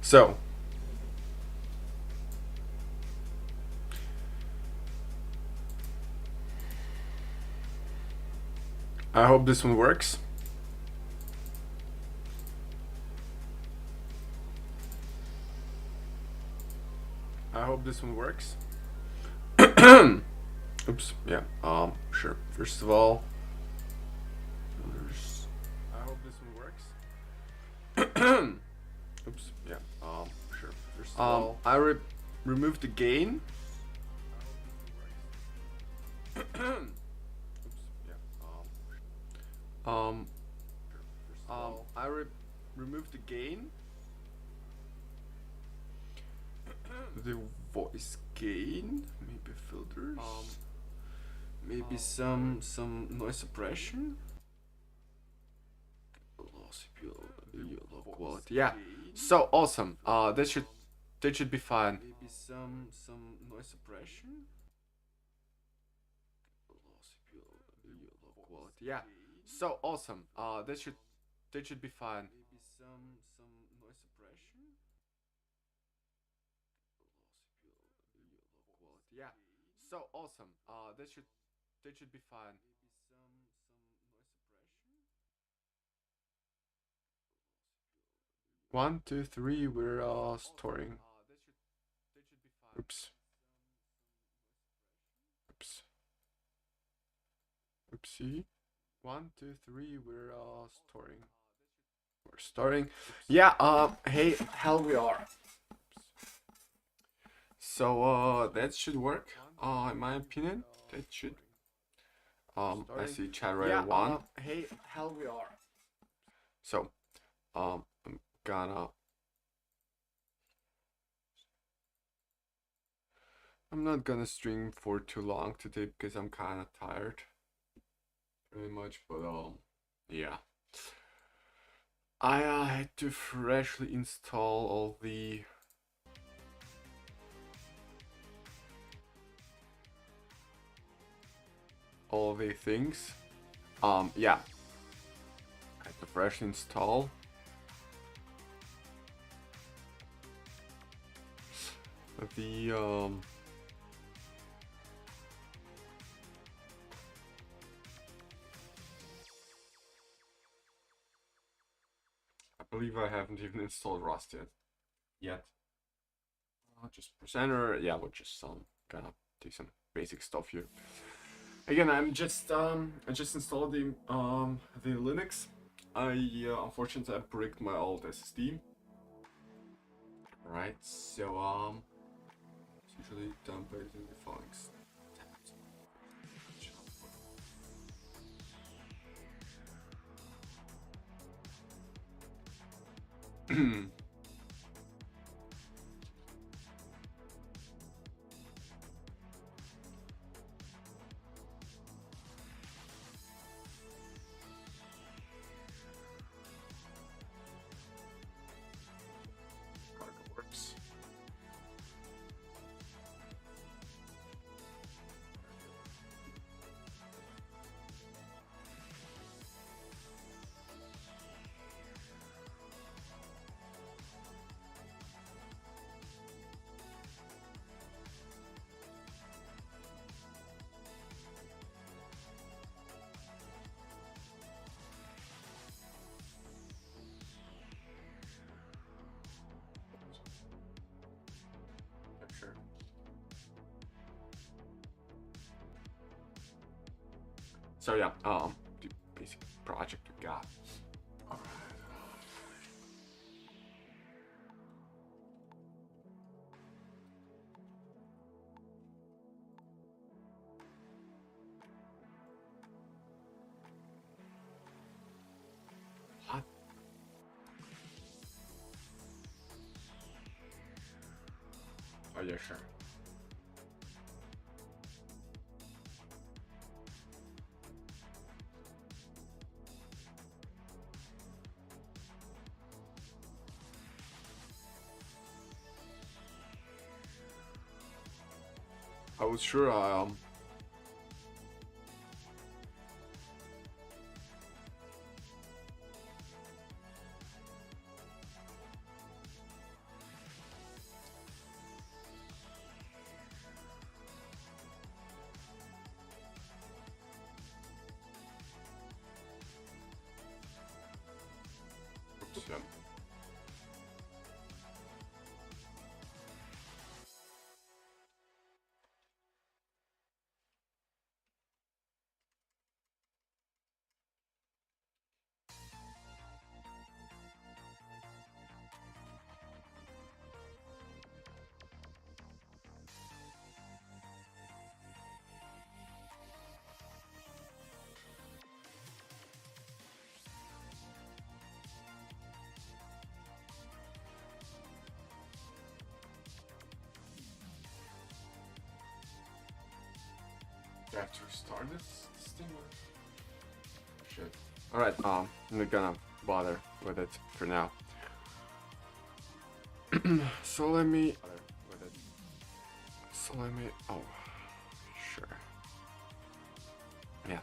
So, I hope this one works. I hope this one works. Oops, yeah, sure. First of all, I hope this one works. Oops, yeah, sure. First of all, I removed the gain. Oops, yeah, um, I removed the gain. The voice gain, maybe filters, maybe some noise suppression, low quality. Yeah, so awesome. That should be fine. Maybe some noise suppression, low quality. Yeah, so awesome. That should be fine. Maybe some noise suppression. Quality. Yeah. So awesome. That should be fine. Maybe some noise suppression. 1, 2, 3. We're storing. Oops. Oops. Oopsie. 1, 2, 3. We're storing. We're starting. Yeah. Hey, hell we are. So that should work. In my opinion, that should. I see chat right at one. Hey, hell we are. So, I'm gonna. I'm not gonna stream for too long today because I'm kind of tired. Pretty much, but yeah. I had to freshly install all the things. Yeah. I had to freshly install. The I believe I haven't even installed Rust yet. Just presenter, yeah, we're just gonna do some basic stuff here. Again, I just installed the Linux. Unfortunately I bricked my old SSD. Right, so it's usually done by using the following steps. Works. Sure. So yeah, the basic project we got. All right. What? Oh yeah, sure. I was sure I have to restart this thing? Shit. Alright, I'm not gonna bother with it for now. So let me... Oh, sure. Yeah.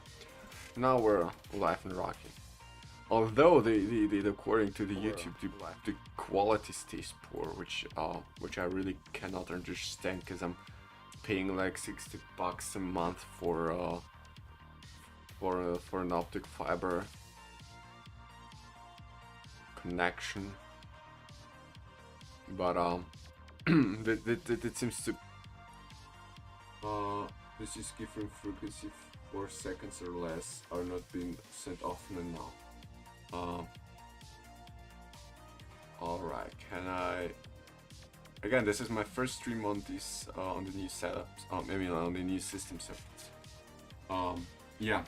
Now we're live and rocking. Although according to the YouTube, the quality stays poor, which I really cannot understand, because I'm paying like $60 a month for an optic fiber connection. But that seems to this is given frequency 4 seconds or less are not being sent often enough. Alright, can I... Again, this is my first stream on this, on the new setups, maybe on the new system setups. Yeah.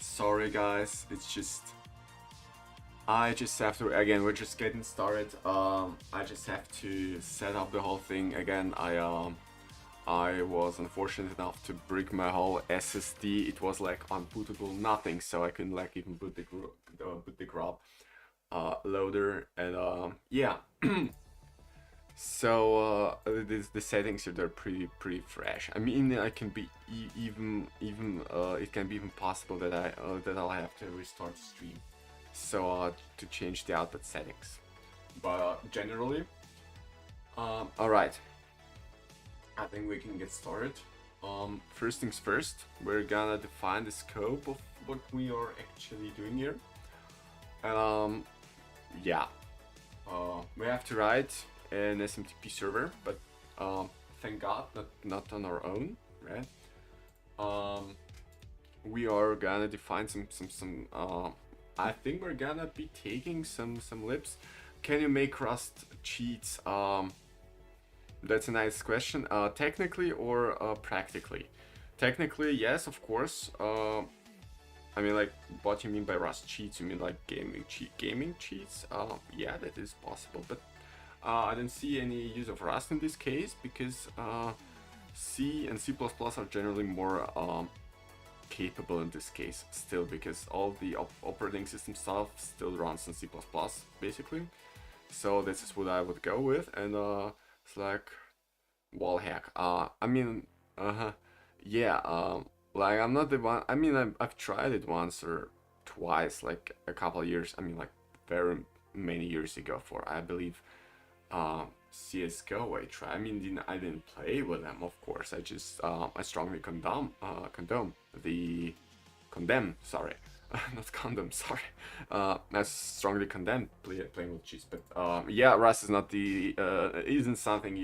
Sorry guys, it's just... I just have to, again, we're just getting started. I just have to set up the whole thing. Again, I was unfortunate enough to break my whole SSD. It was like unbootable, nothing, so I couldn't like even boot the grab loader, and yeah. So the settings here, they're pretty fresh. I mean, I can be even it can be even possible that I'll have to restart the stream, so to change the output settings. But generally, all right. I think we can get started. First things first, we're gonna define the scope of what we are actually doing here. Yeah, we have to write an SMTP server, but thank God not on our own, right? We are gonna define some I think we're gonna be taking some libs. Can you make Rust cheats? That's a nice question. Technically or practically? Technically, yes, of course. I mean, like, what you mean by Rust cheats? You mean like gaming cheats? Yeah, that is possible, but I don't see any use of Rust in this case, because C and C++ are generally more capable in this case still, because all the operating system stuff still runs in C++ basically. So this is what I would go with, and it's like wall hack. I mean, yeah. Like, I'm not the one. I mean, I've tried it once or twice, like a couple of years. I mean, like very many years ago, for I believe CS:GO. I tried. I mean, I didn't play with them, of course. I just I strongly condemn. Sorry. Not condom, sorry. I strongly condemn playing with cheats, but yeah, Rust is not the isn't something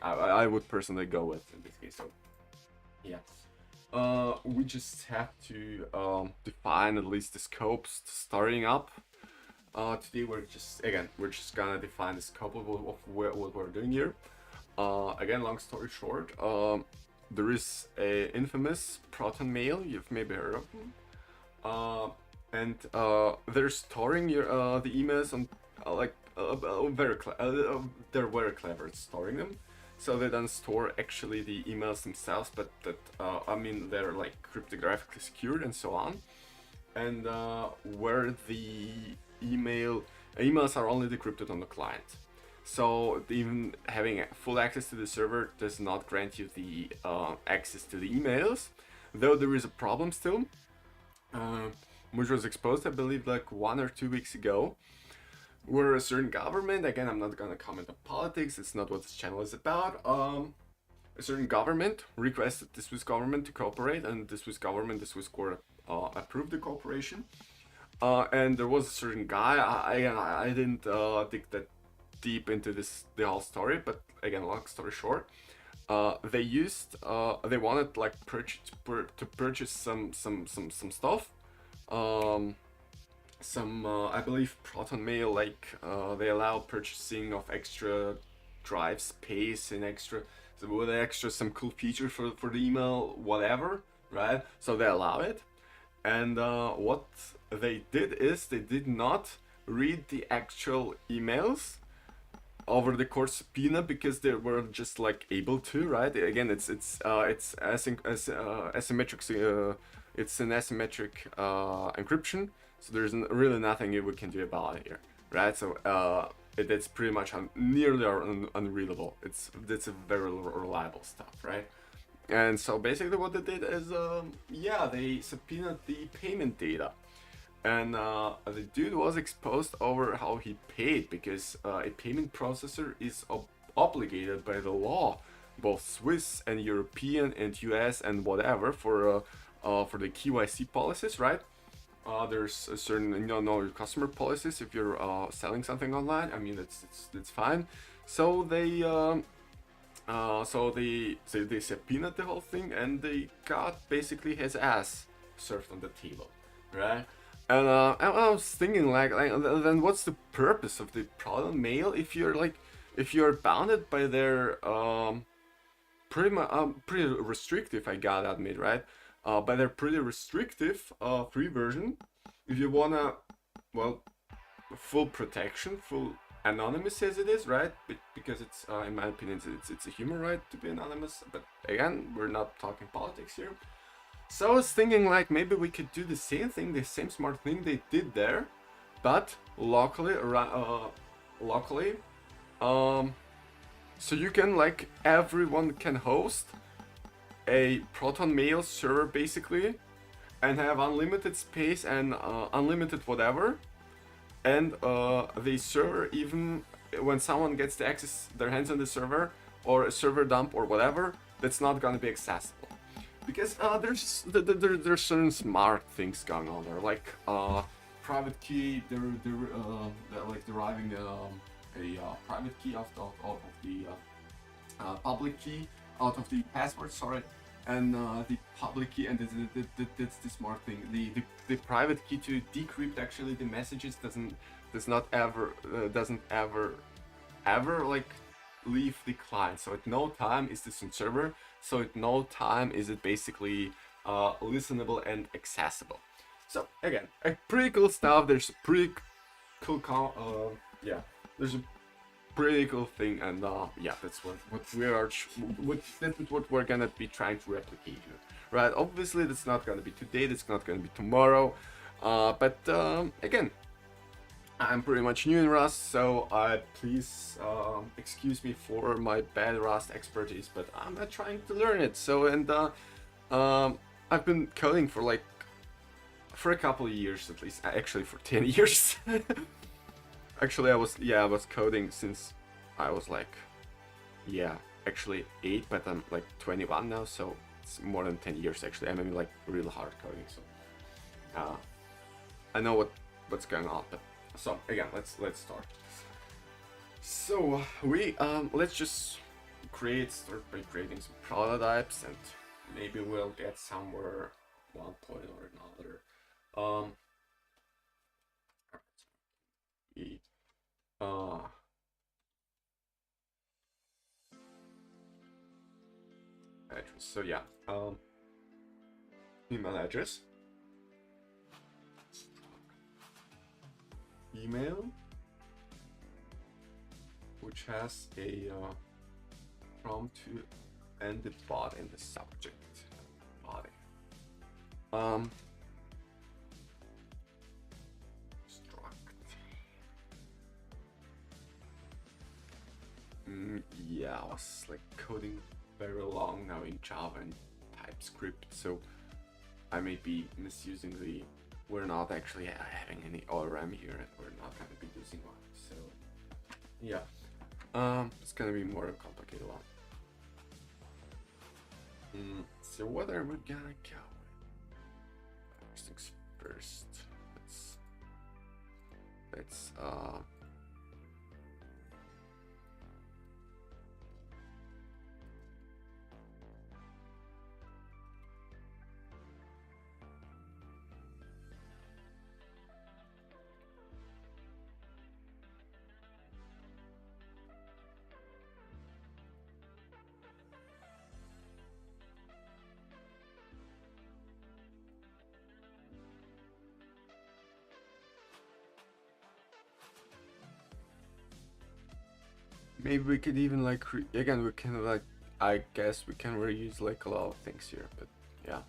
I would personally go with in this case. So yeah, we just have to define at least the scopes starting up. Today we're just gonna define the scope of what we're doing here. Again, long story short, there is a infamous ProtonMail. You've maybe heard of them. And they're storing your the emails on they're very clever at storing them. So they don't store actually the emails themselves, but that I mean, they're like cryptographically secured and so on. And where the emails are only decrypted on the client. So even having full access to the server does not grant you the access to the emails, though there is a problem still. Which was exposed, I believe, like 1 or 2 weeks ago, where a certain government, again, I'm not gonna comment on politics, it's not what this channel is about, a certain government requested the Swiss government to cooperate, and the Swiss government, the Swiss court approved the cooperation, and there was a certain guy, I didn't dig that deep into the whole story, but again, long story short, they wanted like to purchase some stuff, I believe ProtonMail, like they allow purchasing of extra drive space and extra some cool features for the email, whatever, right? So they allow it, and what they did is they did not read the actual emails over the court subpoena because they were just like able to, right? Again, it's asymmetric. It's an asymmetric encryption, so there's really nothing we can do about it here, right? So it's pretty much nearly unreadable. It's a very reliable stuff, right? And so basically what they did is, yeah, they subpoenaed the payment data. And the dude was exposed over how he paid, because a payment processor is obligated by the law, both Swiss and European and US and whatever, for the KYC policies, right? There's a certain know your customer policies if you're selling something online. I mean, it's fine. So they they subpoenaed the whole thing, and they got basically his ass served on the table, right? And I was thinking like then what's the purpose of the ProtonMail if you're bounded by their pretty restrictive, I gotta admit, right? By their pretty restrictive free version. If you wanna, well, full protection, full anonymous as it is, right? Because it's in my opinion it's a human right to be anonymous. But again, we're not talking politics here. So I was thinking like maybe we could do the same thing, the same smart thing they did there, but locally, so you can, like, everyone can host a ProtonMail server basically, and have unlimited space and unlimited whatever, and the server, even when someone gets to access their hands on the server or a server dump or whatever, that's not gonna be accessible. Because there's certain smart things going on there, like private key. They're like deriving a private key out of the public key, out of the password. Sorry, and the public key, and that's the smart thing. The private key to decrypt actually the messages doesn't ever like leave the client. So at no time is this on server. So at no time is it basically listenable and accessible. So again, a pretty cool stuff. There's a pretty cool there's a pretty cool thing, and yeah, that's what we're gonna be trying to replicate here, right? Obviously, that's not gonna be today. That's not gonna be tomorrow. But again, I'm pretty much new in Rust, so please excuse me for my bad Rust expertise, but I'm not trying to learn it. So, and I've been coding for a couple of years at least, actually for 10 years. Actually, I was coding since I was actually 8, but I'm like 21 now, so it's more than 10 years actually. I'm in like real hard coding, so I know what's going on. But so again, let's start. So we let's just start by creating some prototypes, and maybe we'll get somewhere one point or another. Address. So yeah, email address, email, which has a prompt to end the bot in the subject body. Yeah, I was like coding very long now in Java and TypeScript, so I may be misusing the. We're not actually having any ORM here, and we're not going to be using one. So yeah, it's going to be more a complicated one. So what are we gonna go with? First things first. Let's Maybe we could even like again we can like I guess we can reuse like a lot of things here, but yeah.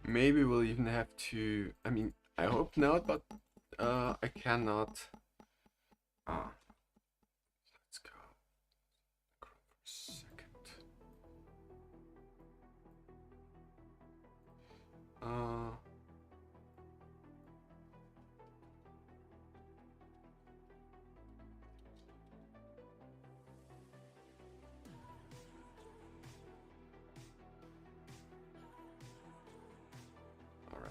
Maybe we'll even have to, I mean, I hope not, but I cannot. Let's go. For a second. Uh, all right.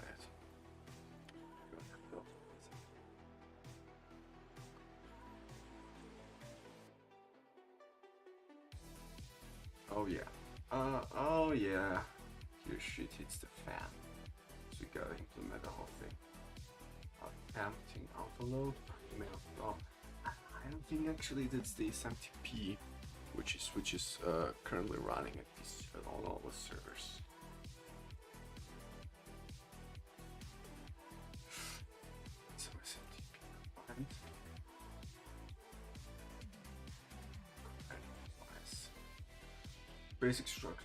Oh yeah. Oh yeah. Your shit hits the fan. So we gotta implement the whole thing. Emptying autoload. Mail from. I don't think actually that's the SMTP, which is currently running at this on all the servers. So SMTP client. Basic structure.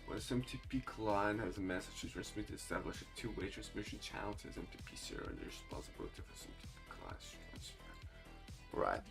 When SMTP client has a message to transmit, establish a two-way transmission channel to SMTP server and the responsibility for SMTP client transfer. Right.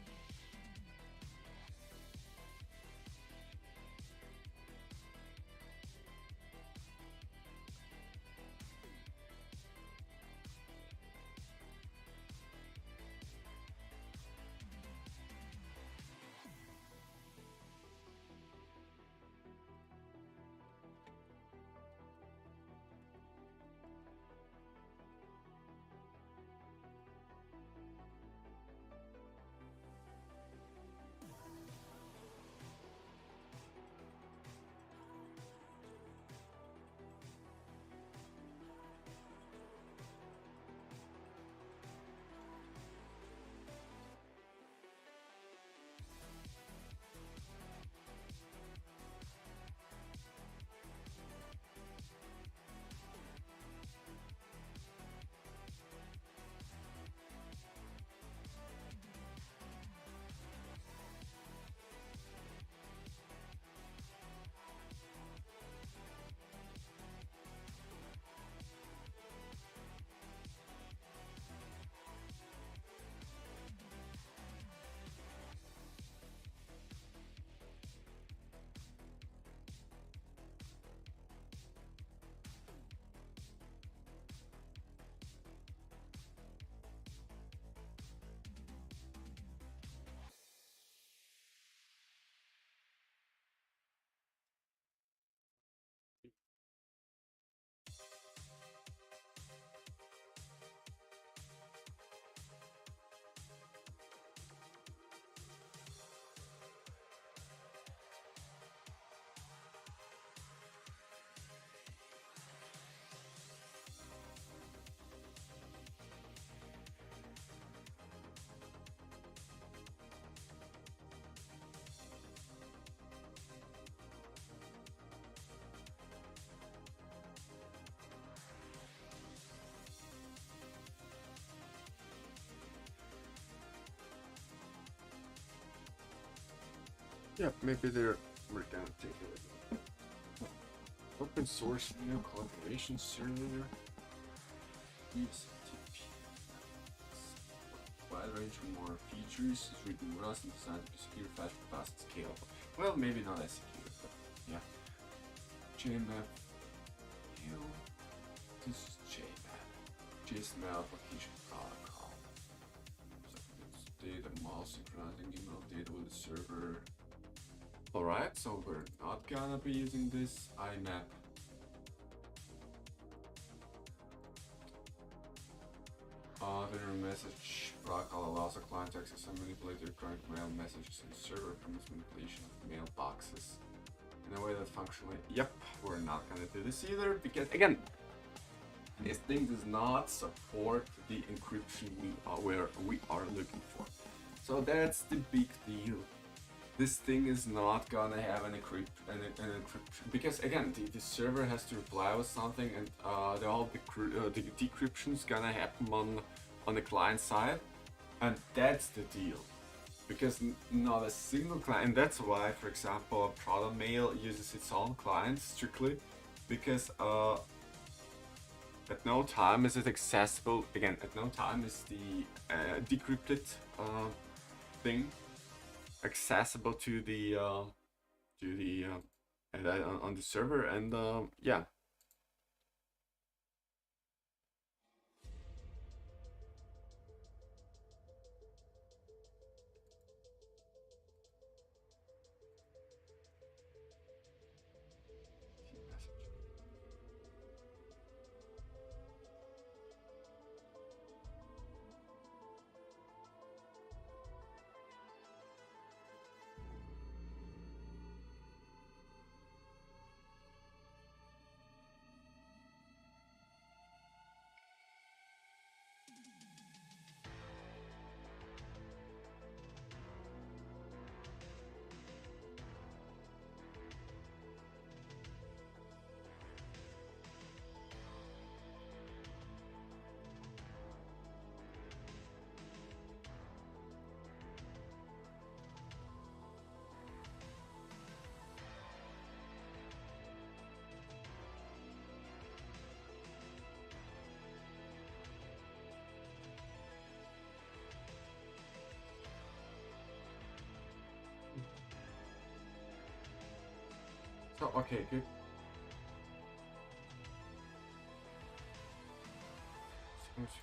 Yeah, maybe we're gonna take it. Open source new collaboration server. SMTP. Wide range of more features. It's written in Rust and designed to be secure, fast, and scalable. Well, maybe not as secure, but yeah. JMap. This is JMap. JSML application protocol. So it's data model synchronizing email data with the server. Alright, so we're not gonna be using this IMAP. The new message protocol allows a client to access and manipulate your current mail messages and server permits manipulation of mailboxes in a way that functionally. Yep, we're not gonna do this either because again, this thing does not support the encryption we are looking for. So that's the big deal. This thing is not gonna have an encryption because again, the server has to reply with something, and the decryption is gonna happen on the client side, and that's the deal. Because not a single client, and that's why, for example, ProtonMail uses its own client strictly, because at no time is it accessible. Again, at no time is the decrypted thing accessible to the on the server, and yeah. So okay, good.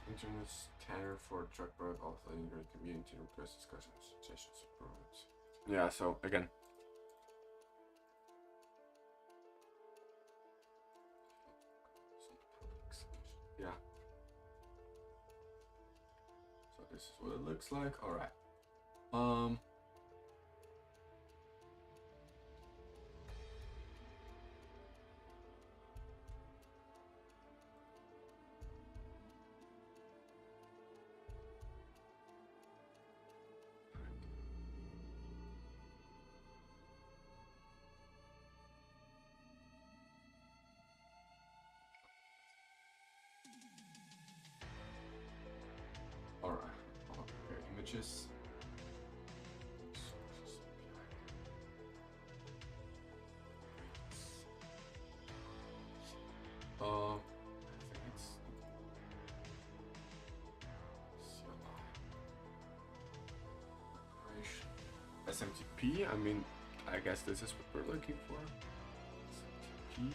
Continuous tanner for truck road offline your community request discussions, suggestions, improvements. Yeah, so again. Yeah. So this is what it looks like. Alright. Alright. Okay, images. I think it's SMTP. I mean, I guess this is what we're looking for. SMTP.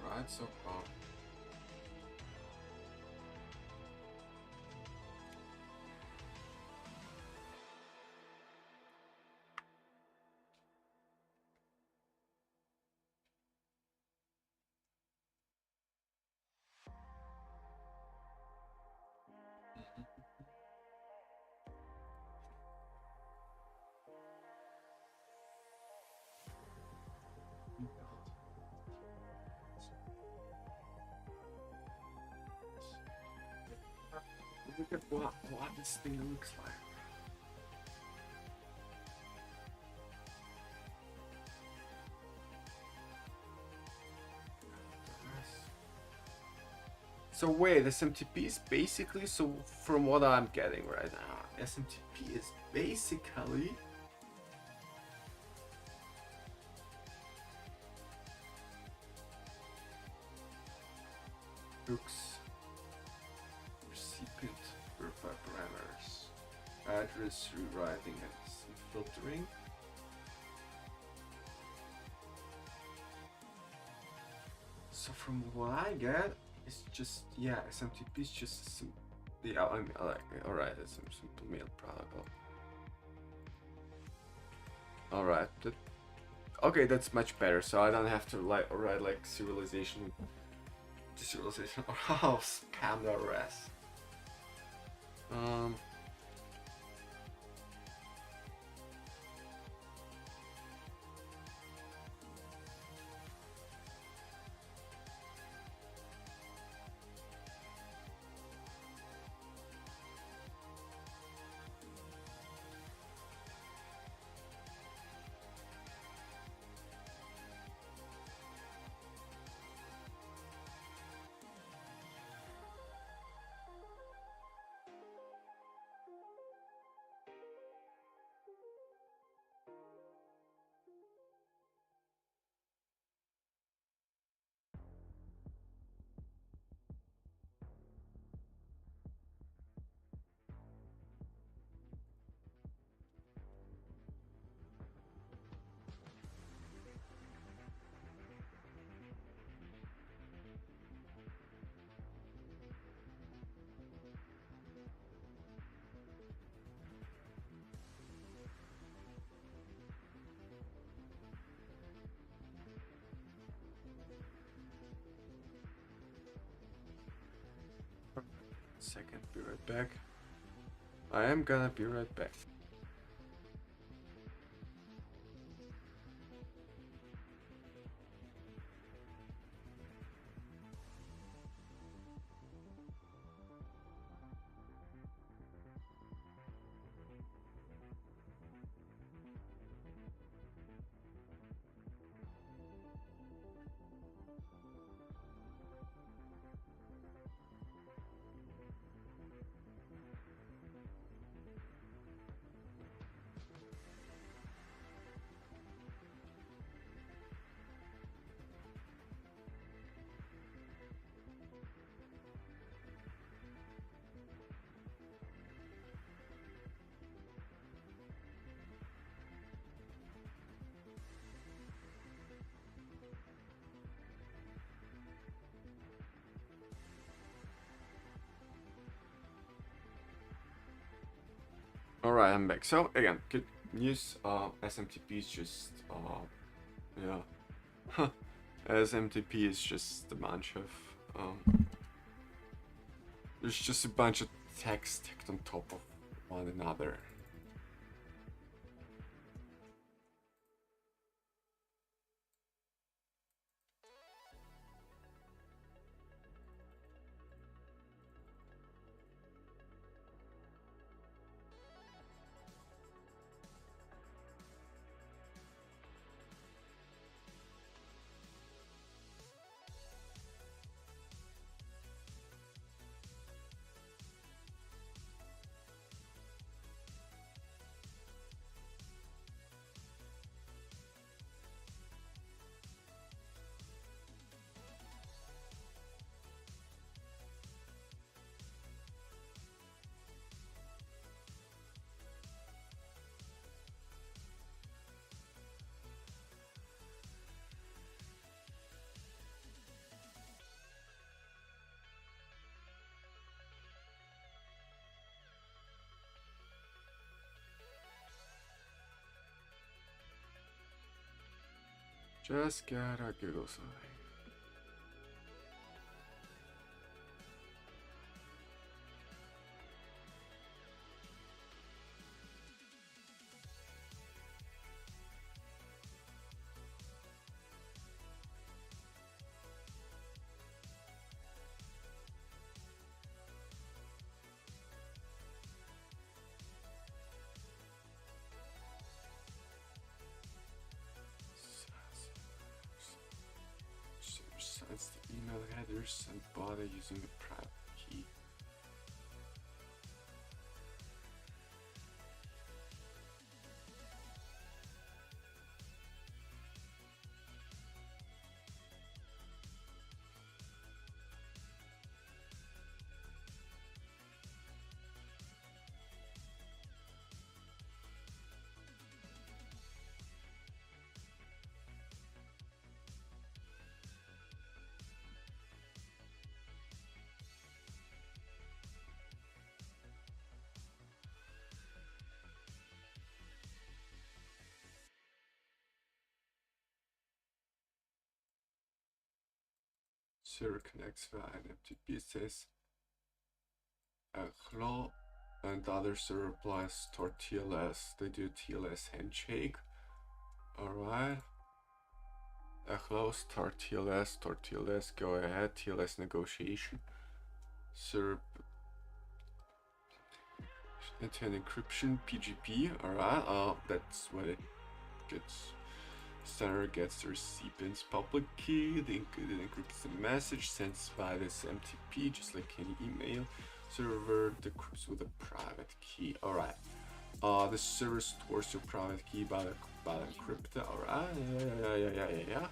Alright, so look at what this thing looks like. So wait, SMTP is basically, so from what I'm getting right now, SMTP is basically looks recipient verify parameters, address rewriting and filtering. So from what I get, it's just, yeah, SMTP is just some, yeah, I mean, like, alright, it's some simple mail protocol. All right. Okay, that's much better. So I don't have to write like serialization, deserialization, or how spam the rest. Um. Second, be right back. I am gonna be right back. Alright, I'm back. So again, good news. SMTP is just yeah. SMTP is just a bunch of there's just a bunch of text stacked on top of one another. Just gotta Google something. Sends the email headers and body using a private key. server connects via an FTP. It says hello, and the other server replies start TLS. They do TLS handshake. Alright. Hello, start TLS, go ahead, TLS negotiation. Server end-to-end encryption, PGP, alright, that's what it gets. Sender gets the recipient public key, the encrypts the message, sends via this MTP, just like any email. Server decrypts with a private key, alright. The server stores your private key by the encryptor, alright, yeah.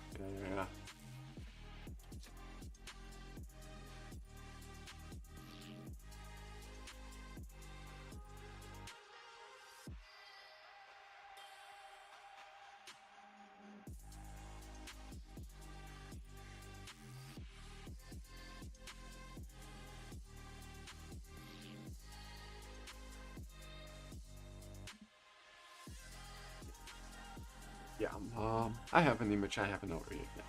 Yeah, I have an image, I have an overview. Yeah.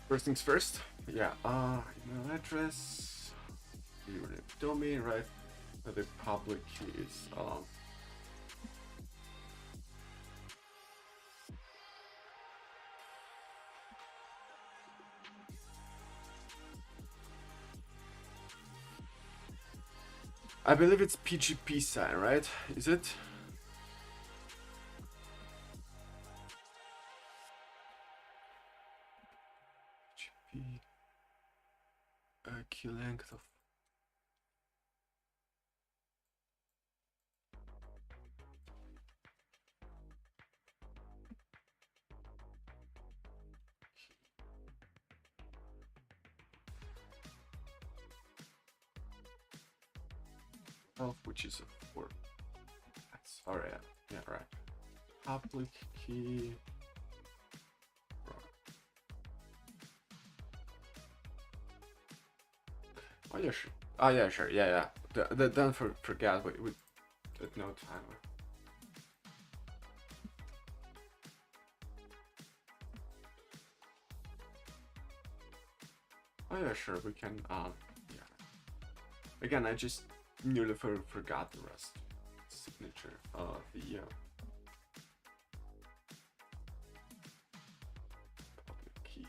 First things first, yeah, email address, username, domain, right? The public key is, I believe it's PGP sign, right? Is it? PGP, key length of which is a 4. That's alright. Yeah, right. Public key. Oh yeah, sure. Oh yeah, sure. Yeah. Don't forget. We at no timer. Oh yeah, sure. We can. Yeah. Again, I just nearly forgot the rest. Signature. The public key.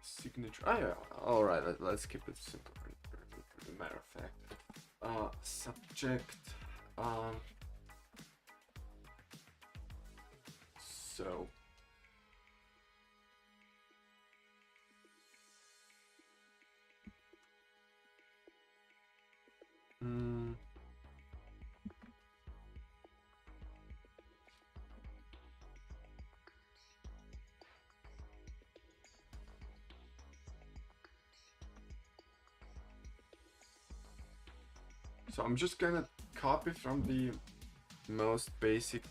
Signature. Oh yeah. All right. Let's keep it simple. For the matter of fact. Subject. So. So I'm just gonna copy from the most basic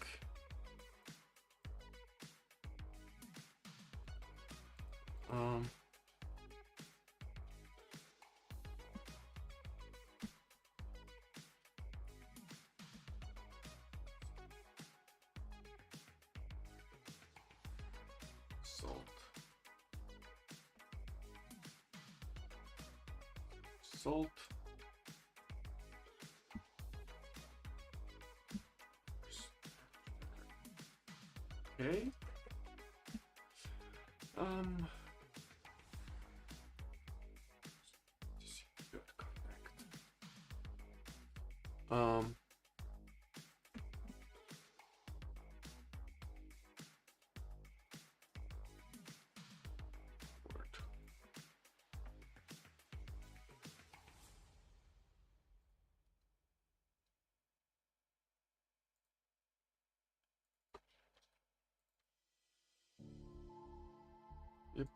salt. Okay. Yep.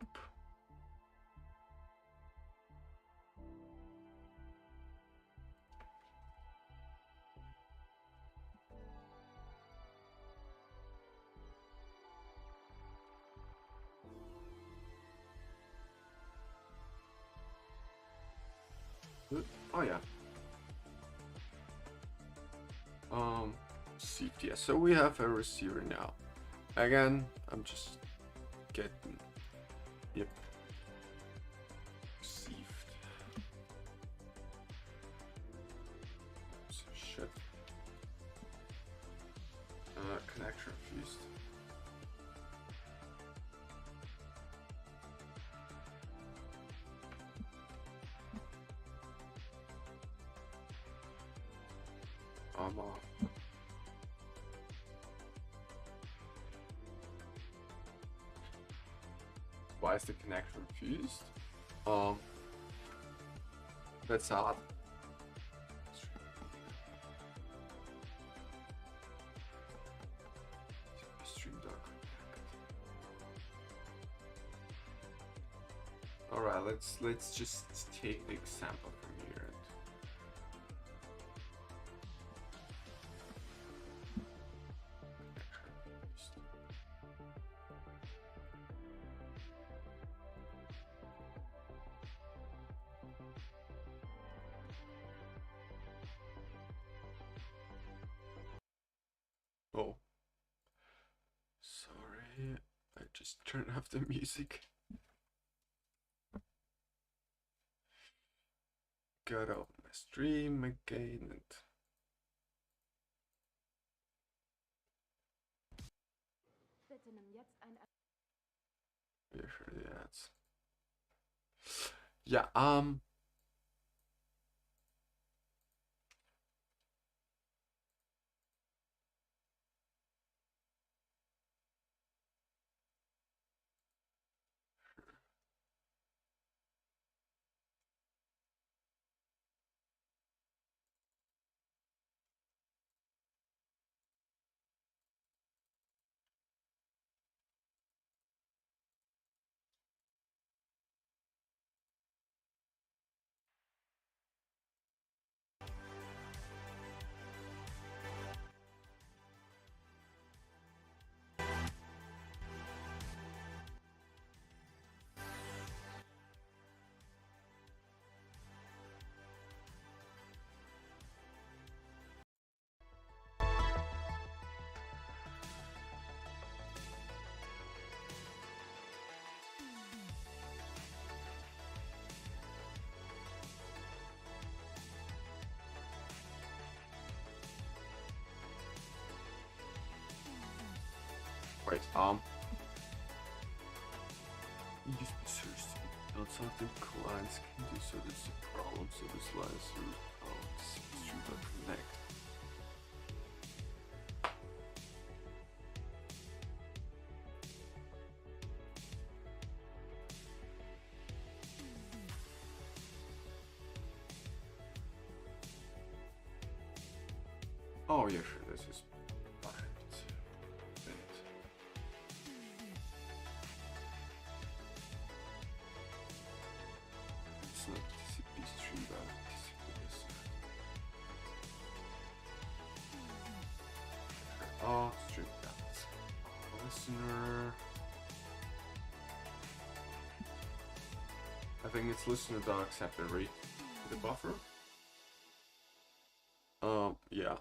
Oh yeah. Received. Yeah. So we have a receiver now. Again, I'm just getting. Yep. Received. So shit. Connection refused. I'm off. Why is the connection refused? That's odd. Alright, let's just take the example from here. Oh, sorry, I just turned off the music. Got open my stream again and yeah, sure the ads. Yeah, wait, use search to build something clients can do so there's a problem, so this lies through connect. Oh yeah, sure, this is it's not TCP stream, but TCP is. Oh, stream that. Listener. I think it's listener docs have been read the buffer. Yeah.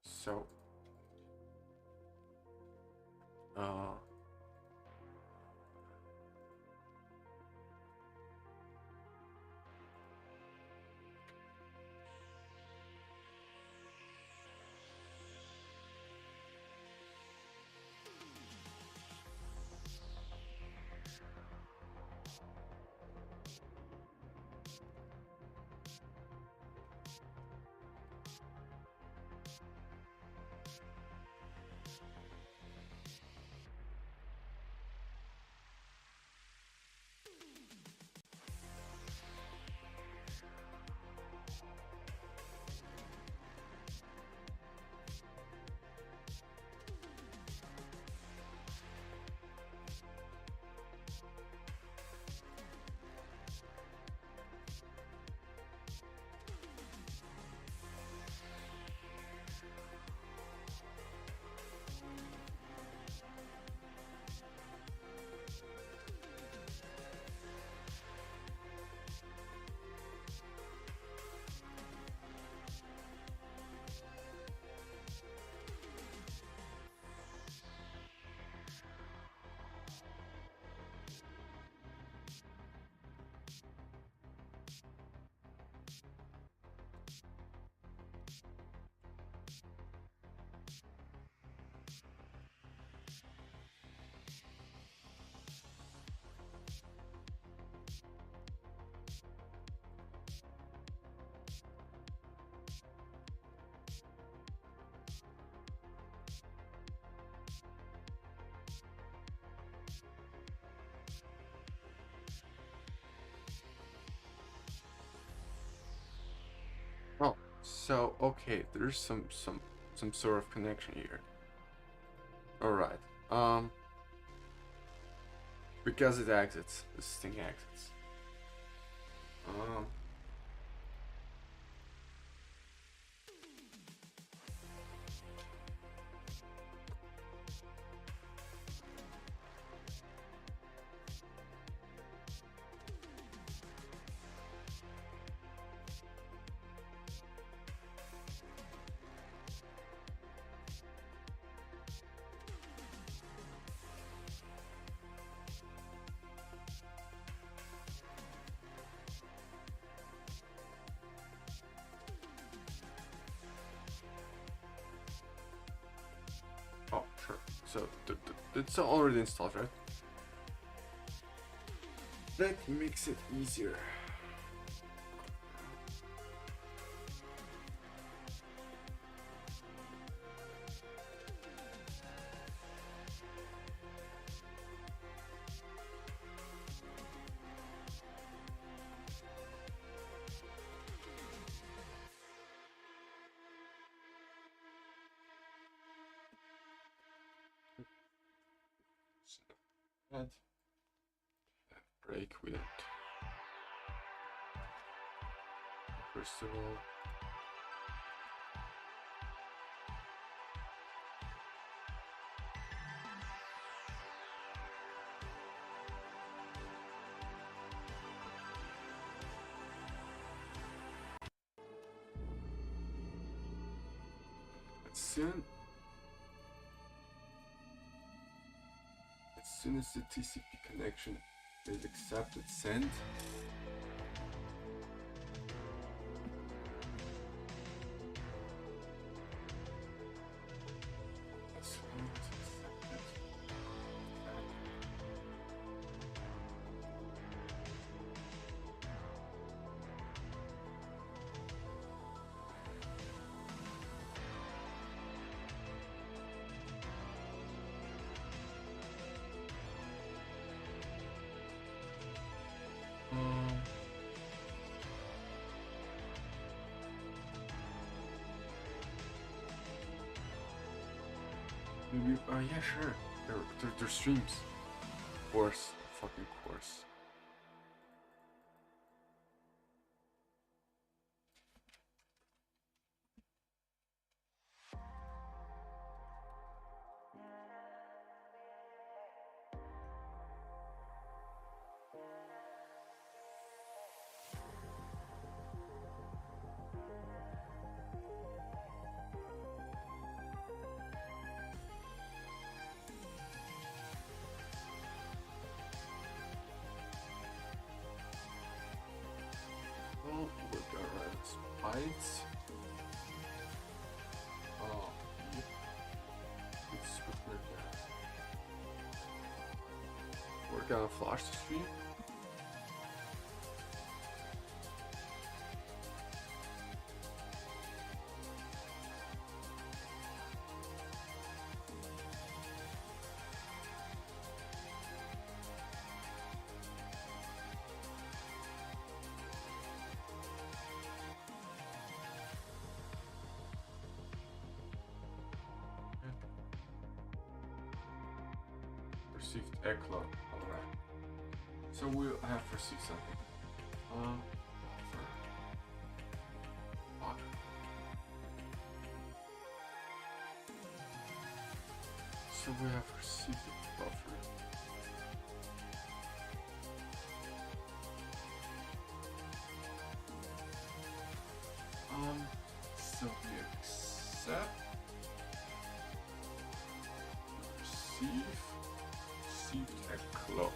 So, So okay, there's some sort of connection here. All right. Because it exits, this thing exits. Um. Oh, sure. So it's already installed, right? That makes it easier. And break with it. First of all, as soon as the TCP connection is accepted, send. As soon as accepted, maybe, yeah, sure. They're streams. Of course. Fucking course. Well, we're gonna run spikes. Oh, yep. It's super good. We're gonna flash the stream. Received ECLA. Alright. So we'll have received something. Fuck. So we have received a buffer. So we accept, received ECLA.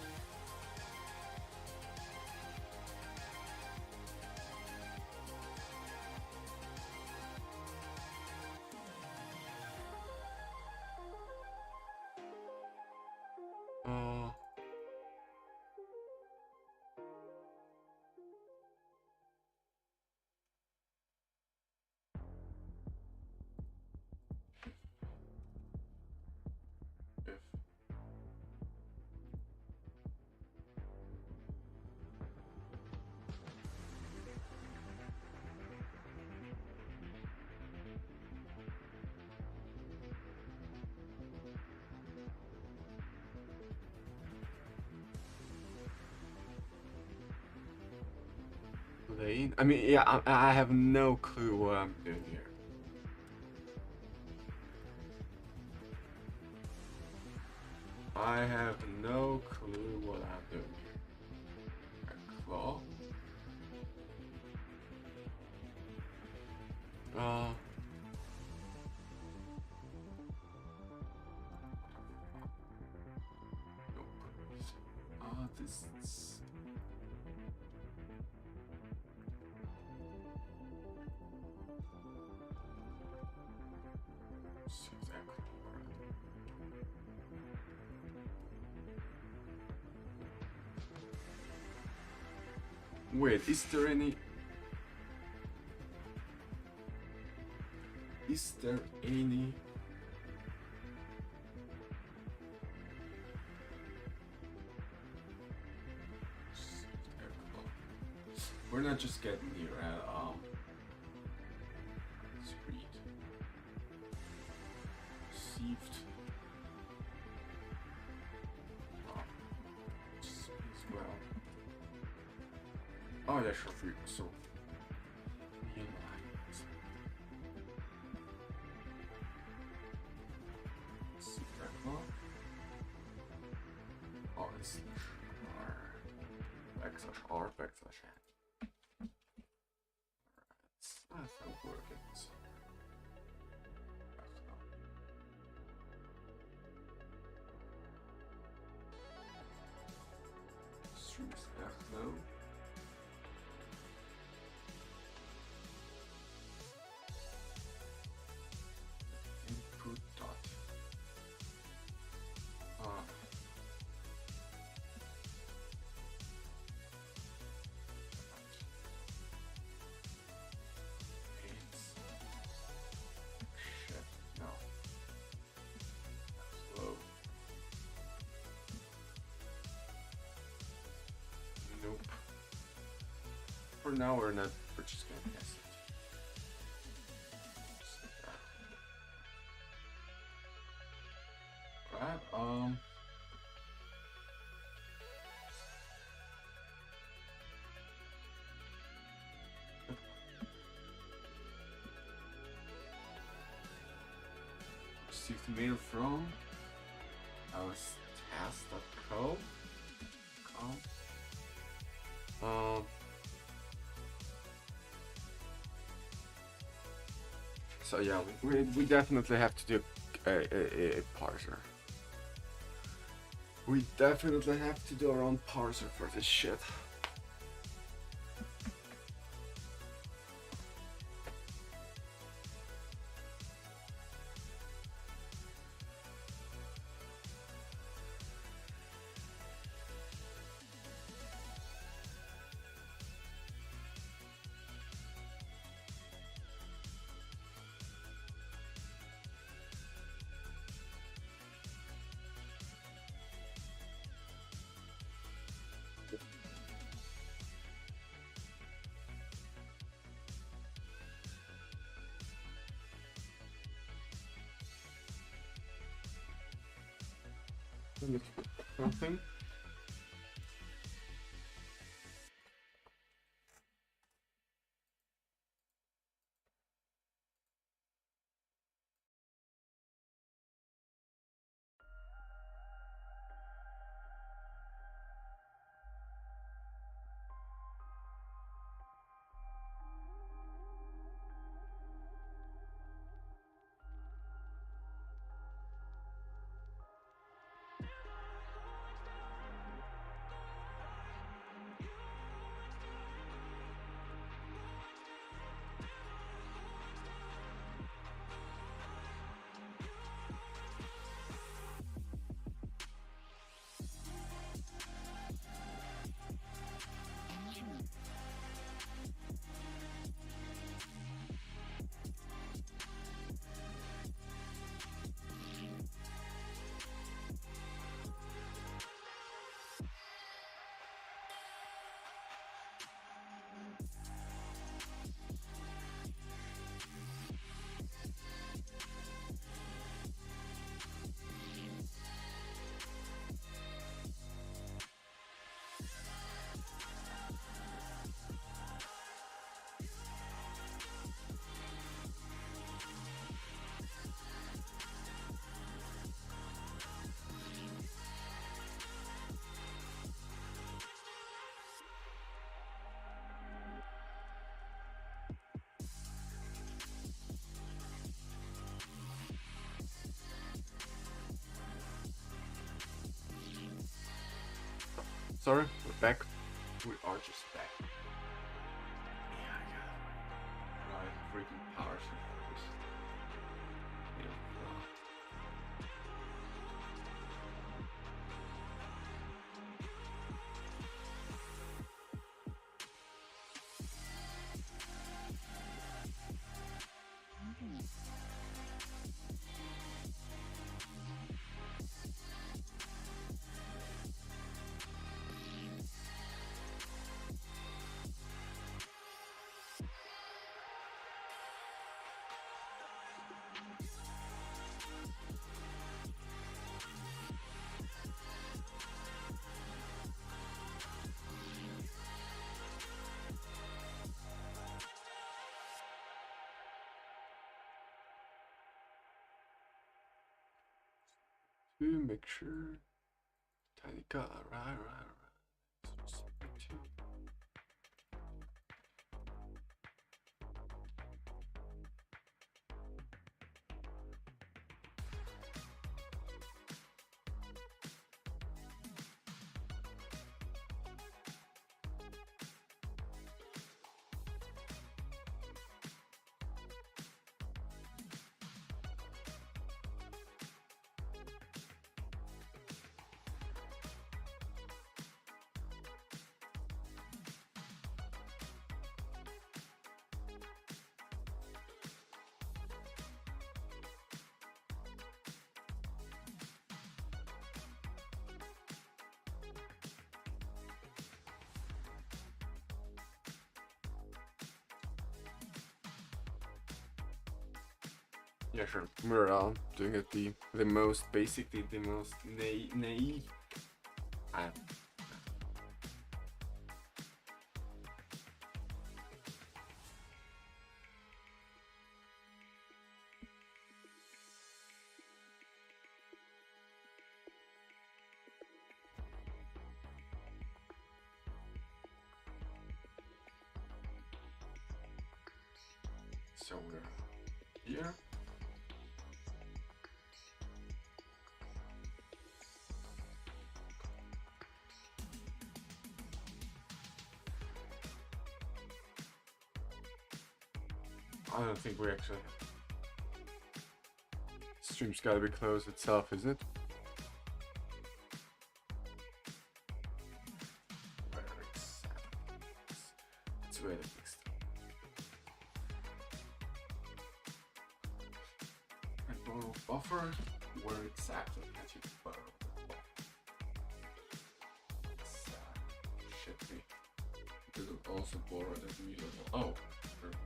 Plane? I mean, yeah, I have no clue what I'm doing here. I have no clue what I'm doing here. A claw? Nope. This is... Exactly. Wait, is there any... Is there any... We're not just getting here at let's read. Received. As well. Oh yeah, sure. So oh, it's R backslash R backslash N. That's how work it. Stream is hello. Input dot. Nope. For now, we're just gonna guess it. Right. Received mail from our task.co. So yeah, we definitely have to do a parser. We definitely have to do our own parser for this shit. Something. Sorry, we're back. We are just back. Yeah, I got right freaking power supply. Yeah. To make sure. Tiny cut, right. Yeah, sure. We're doing it the most basically the most naive. So we're here. I don't think we actually. Stream's gotta be closed itself, isn't it? It's really fixed. And borrow buffer. Where exactly can you borrow the buffer? Should be. Because it also borrow the mutable. Oh, perfect.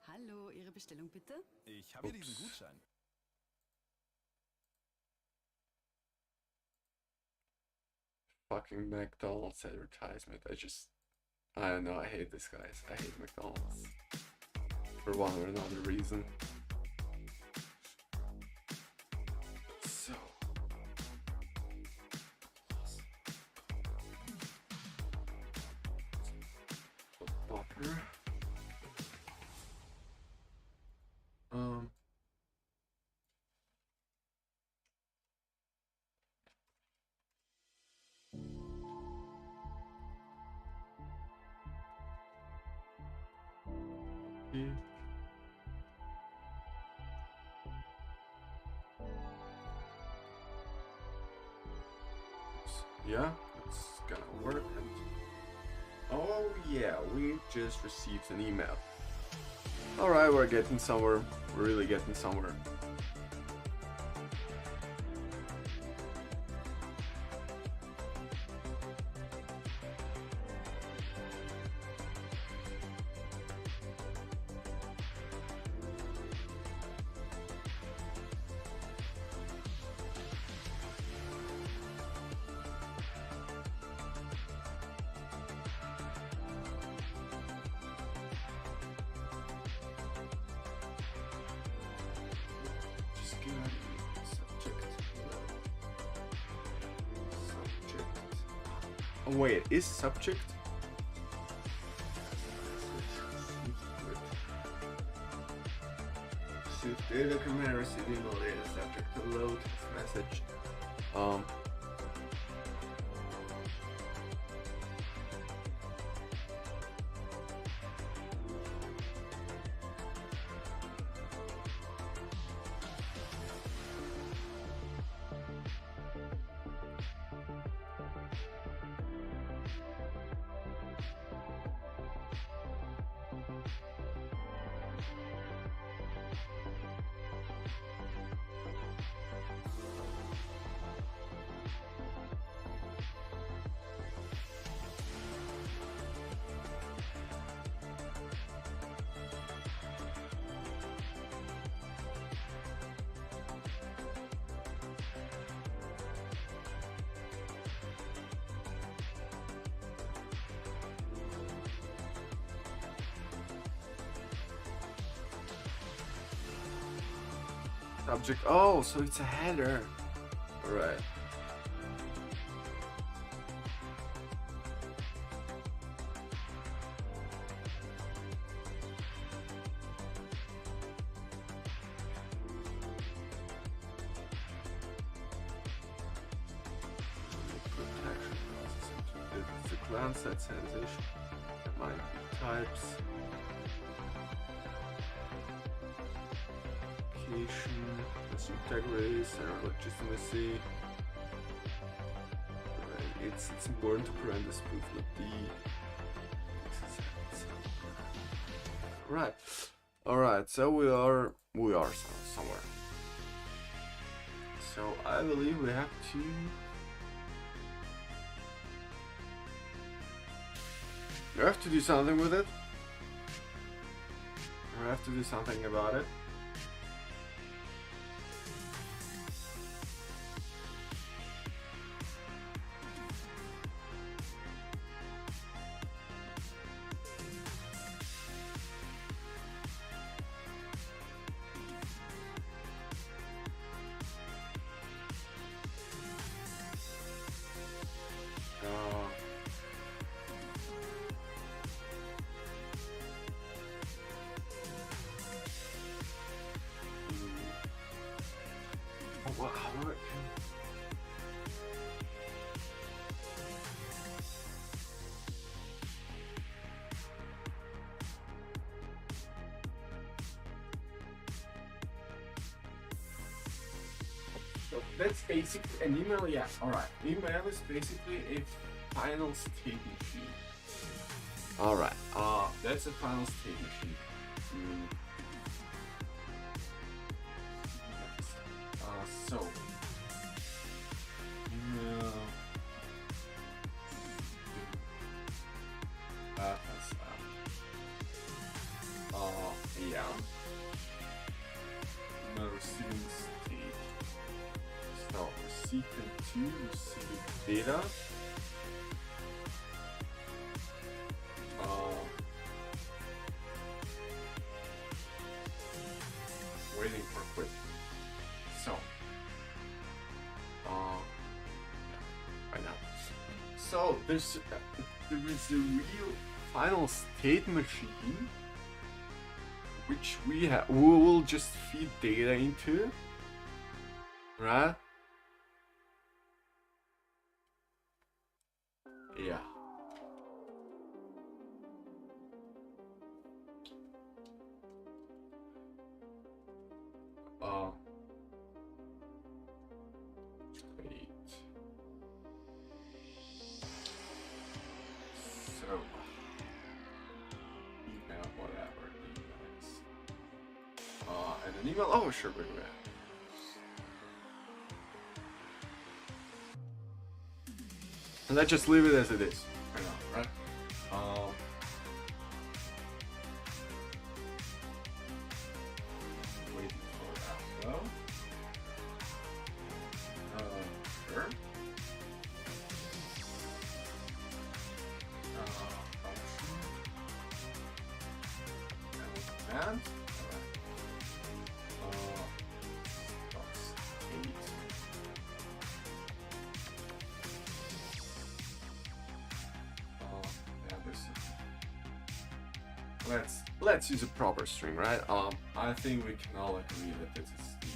Hallo, Ihre Bestellung bitte? Ich habe diesen Gutschein. Fucking McDonald's advertisement. I don't know, I hate this, guys. I hate McDonald's. For one or another reason. So. Butter. Yeah, it's gonna work. Oh yeah, we just received an email. Alright, we're getting somewhere. We're really getting somewhere. Oh wait, it is subject? received data, command receive email data subject to load text message. Subject. Oh, so it's a header. Alright. Protection. It's the glance set sensation. Might be types. That's integrity, center legitimacy. Right. It's important to prevent the spoof with the. Right. Alright, so we are somewhere. So I believe we have to do something with it. We have to do something about it. So that's basically an email. Yeah, alright. Email is basically a final state machine. Alright, that's a final state machine. So email yeah. Email receiving state. So receipt and receiving data. Waiting for quit. So right now. So there is a real final state machine which we will just feed data into, right? Yeah. Wait. So email, whatever emails. And an email. Oh, sure, wait. And let's just leave it as it is right now, right? Waiting for that. Well, sure. Function. And command. let's use a proper string, right? I think we can all agree that this is the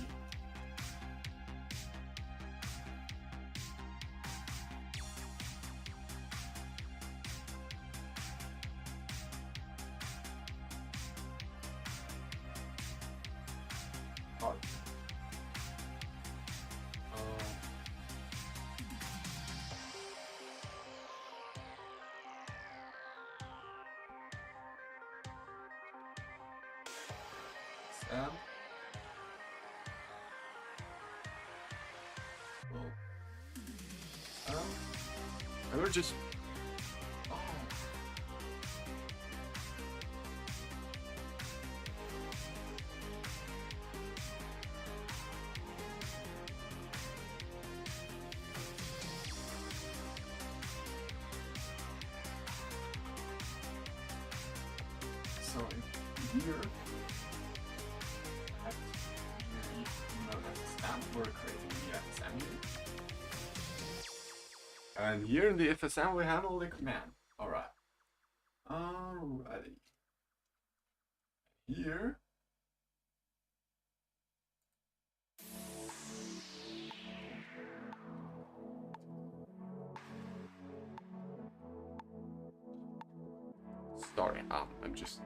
part. Well, and we're just so in here, we're creating the FSM here. And here in the FSM we handle the command. Alright. Alrighty. Here. Sorry, I'm just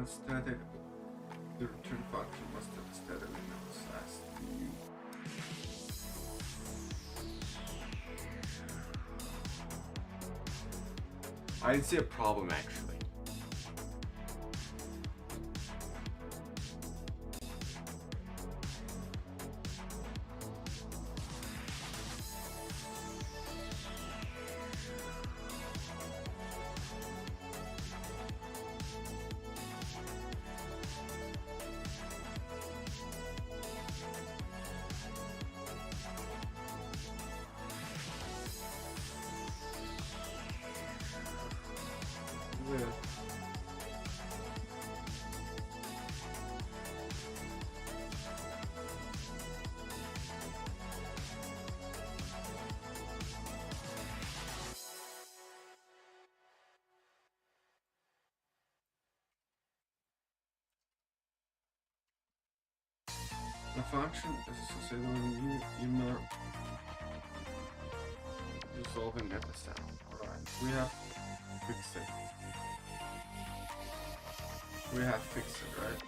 static. The return function must have a static element size new. I see a problem actually. Yeah. The function is associated with new email resolving at the sound. Alright, we have fixed it. We have fixed it, right?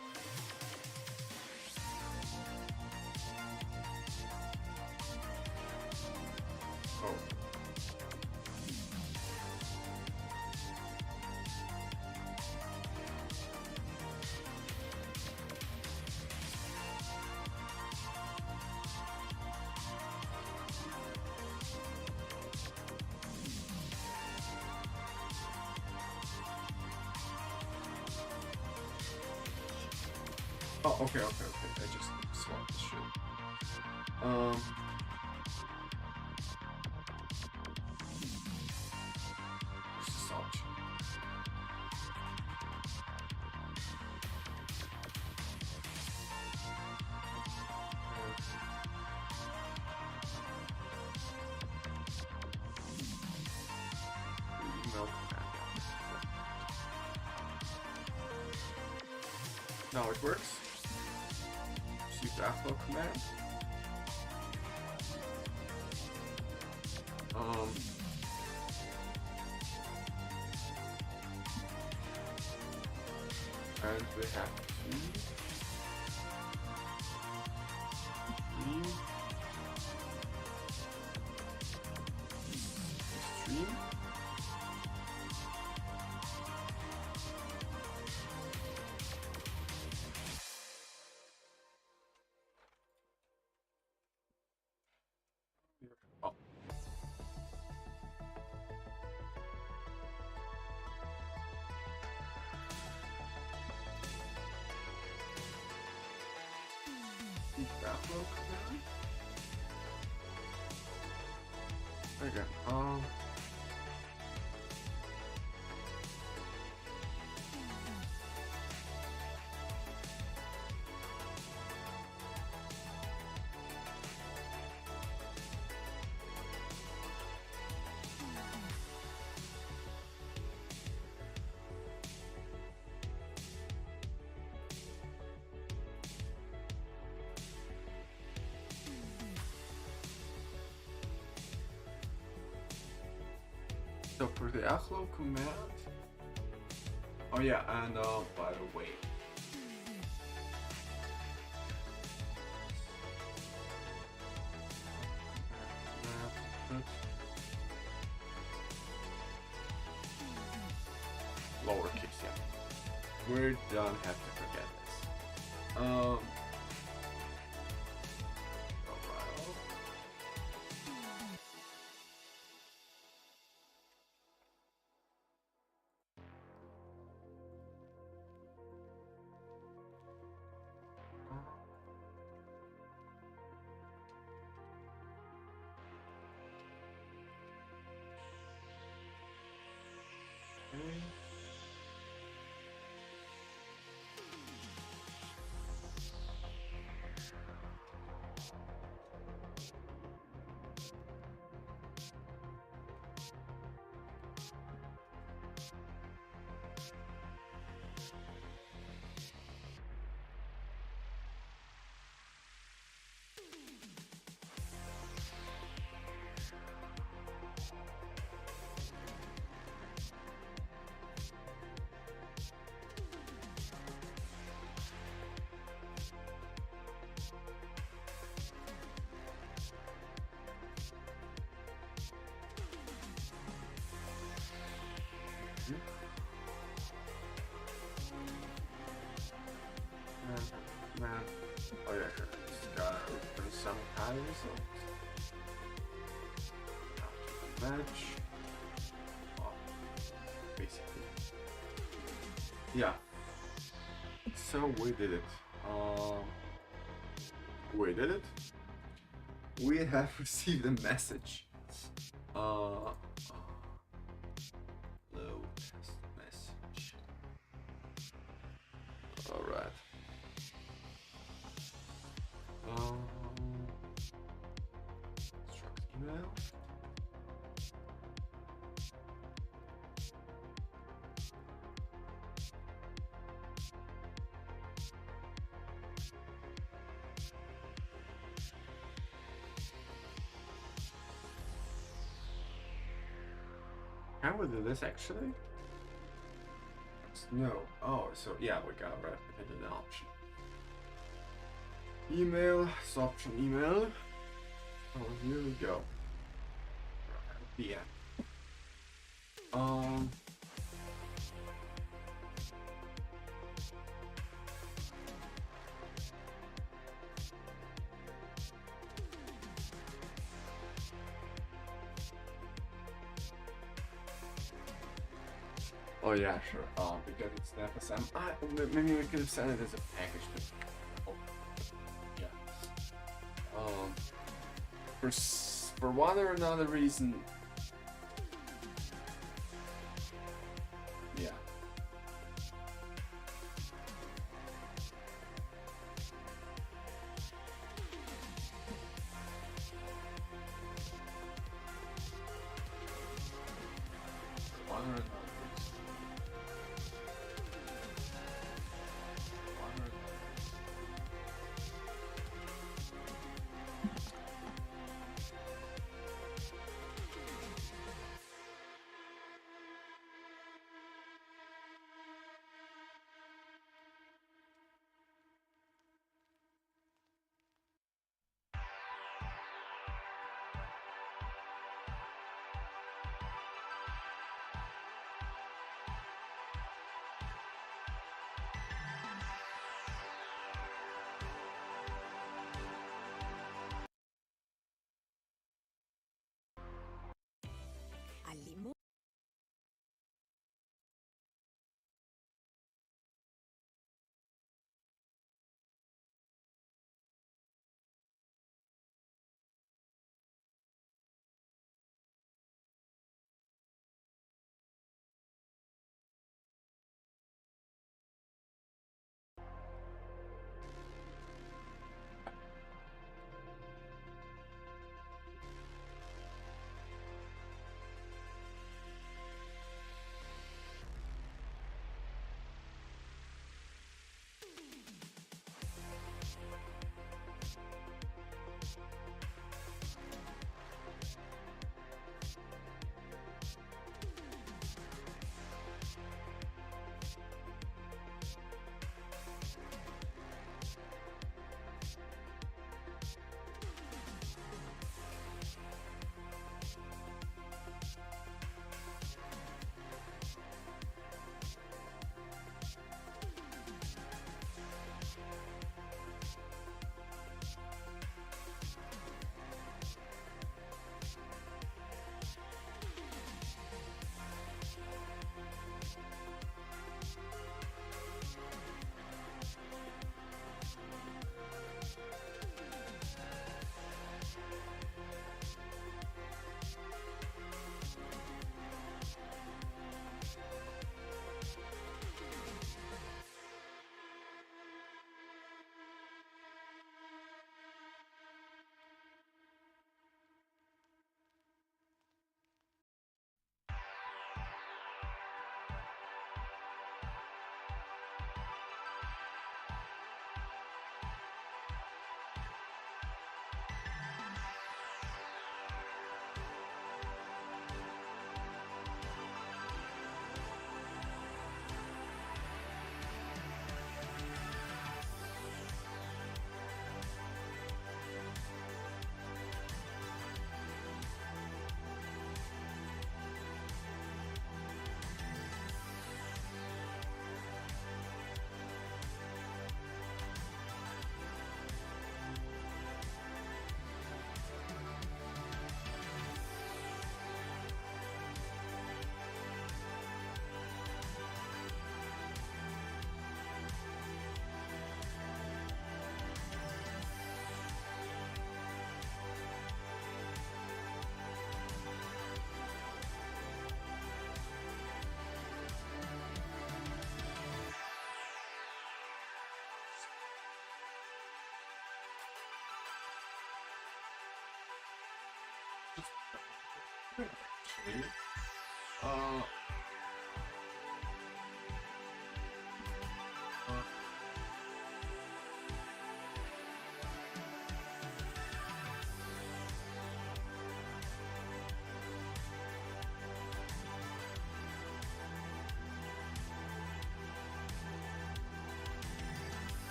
Oh. Oh, okay. I just swapped the shit. This is option. how it works. Receive the upload command. And we have to stream. Oh. Upload command. Okay. So for the upload command, oh yeah, and by the way, lowercase, yeah. We don't have to forget this. Alright. Okay. Man. Oh yeah, here. Just gotta open some kind of results. Match. Oh, basically. Yeah. So we did it. We did it. We have received a message. Low test message. Alright. Instruct email. Can we do this actually? No. Oh, so yeah, we got replicated an option. Email, is option email. Oh, here we go. Yeah. Oh yeah, sure. Because it's the FSM. Maybe we could have sent it as a package. But, oh, yeah. For one or another reason. Yeah. One or another reason. Actually, uh,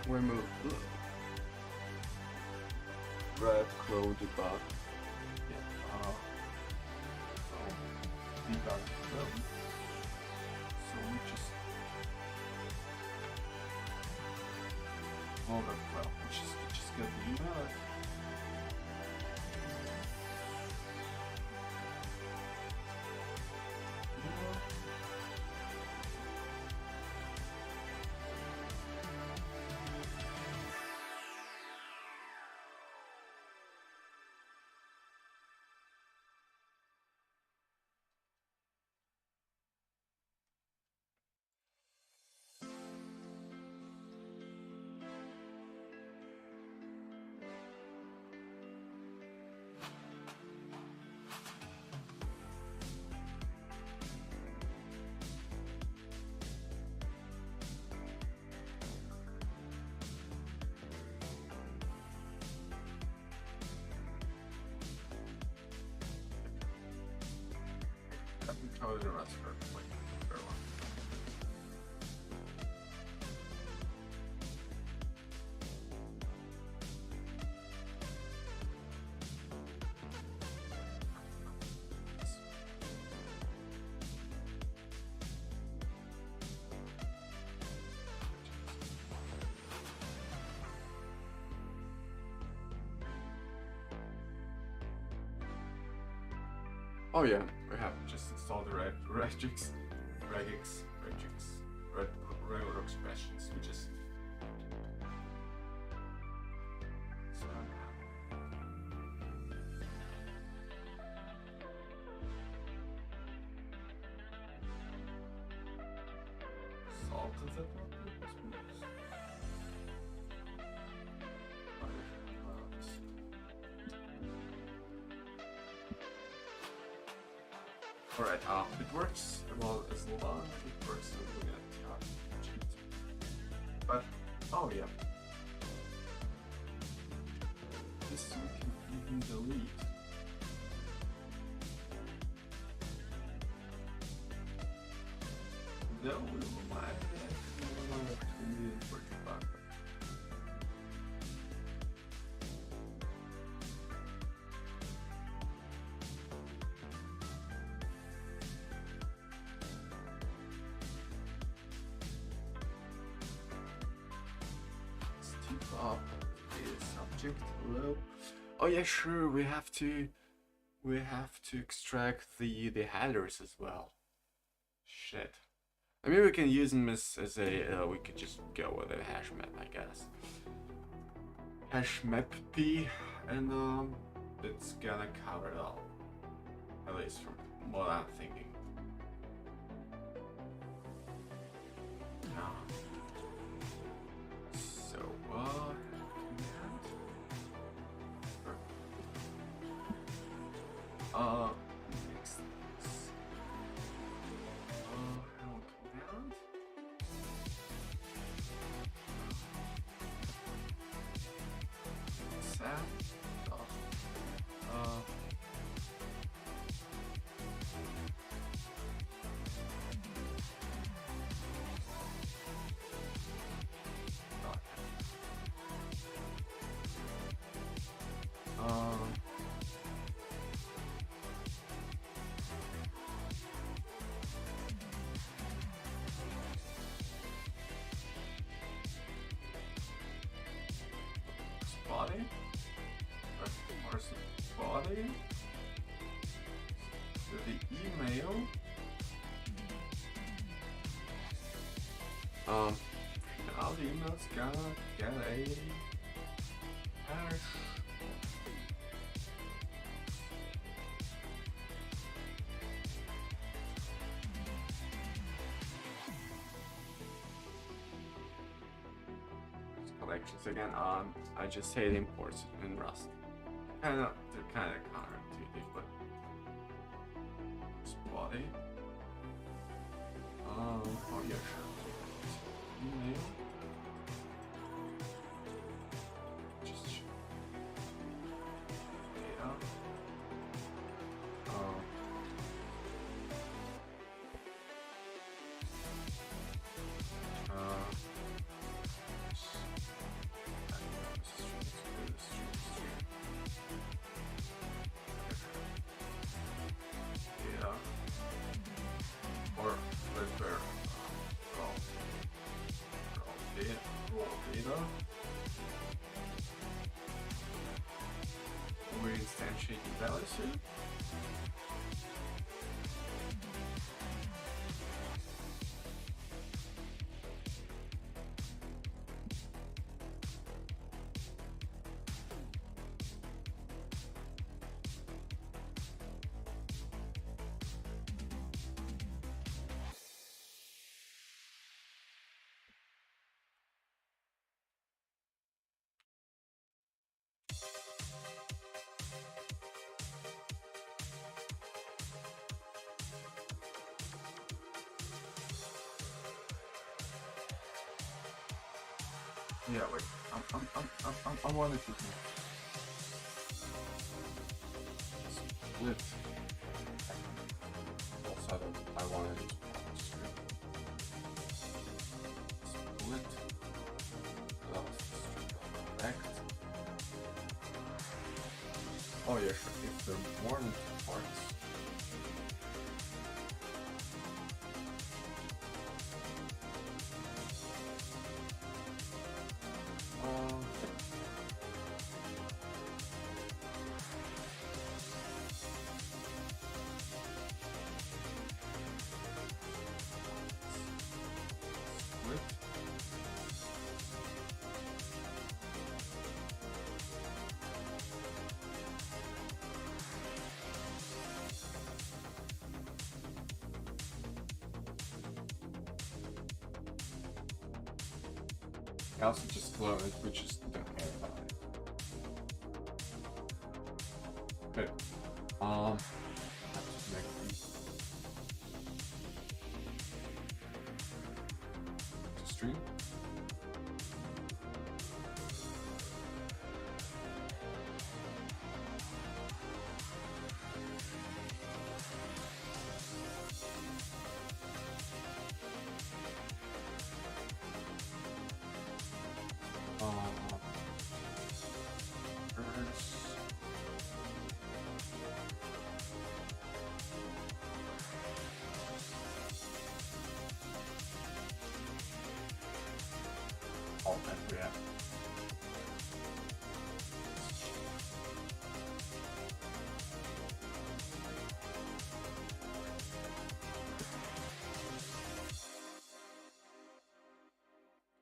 remove red cloud debug. Yeah. Debug clone. So we just well, we just get the email. Totally the rest for like very long. Oh yeah, we have just installed the regex, regular expressions. We just salted it. Alright, it works well as long as it works looking at the object. But, oh yeah. This we can even delete. Though we might have to delete it for debug. Up is subject hello. Oh yeah, sure. We have to extract the headers as well. Shit. I mean, we can use them as a we could just go with a hash map, I guess. Hash map p, and it's gonna cover it all. At least from what I'm thinking. Next is hello command. Set dot body, body, so the email, now the email's gonna get a hash. Collections again. I just hate imports in Rust. They're kind of counterintuitive, but body. Oh yeah, sure. Email. Just data. Data. Or prepare raw data. We instantiate the values here. Yeah, wait. I wanted to split. Also, I wanted to split. Correct. Oh yeah, sure. If there are more than 2 parts. Split. I also just clone it, which is the haircut. Okay. I have to make these to stream. All that we have.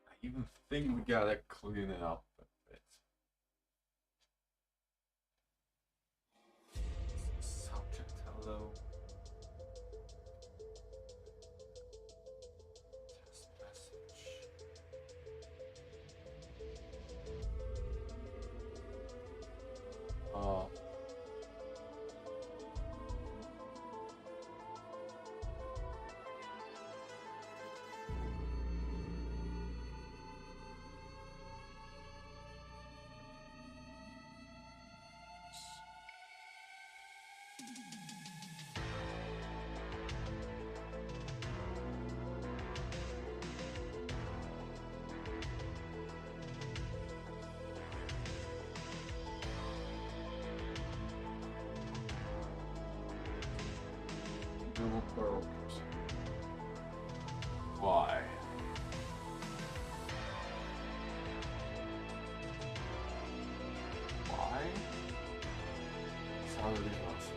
I even think we gotta clean it up a bit. Subject hello. Test message. Double barrel person. Why? Why? It's already awesome.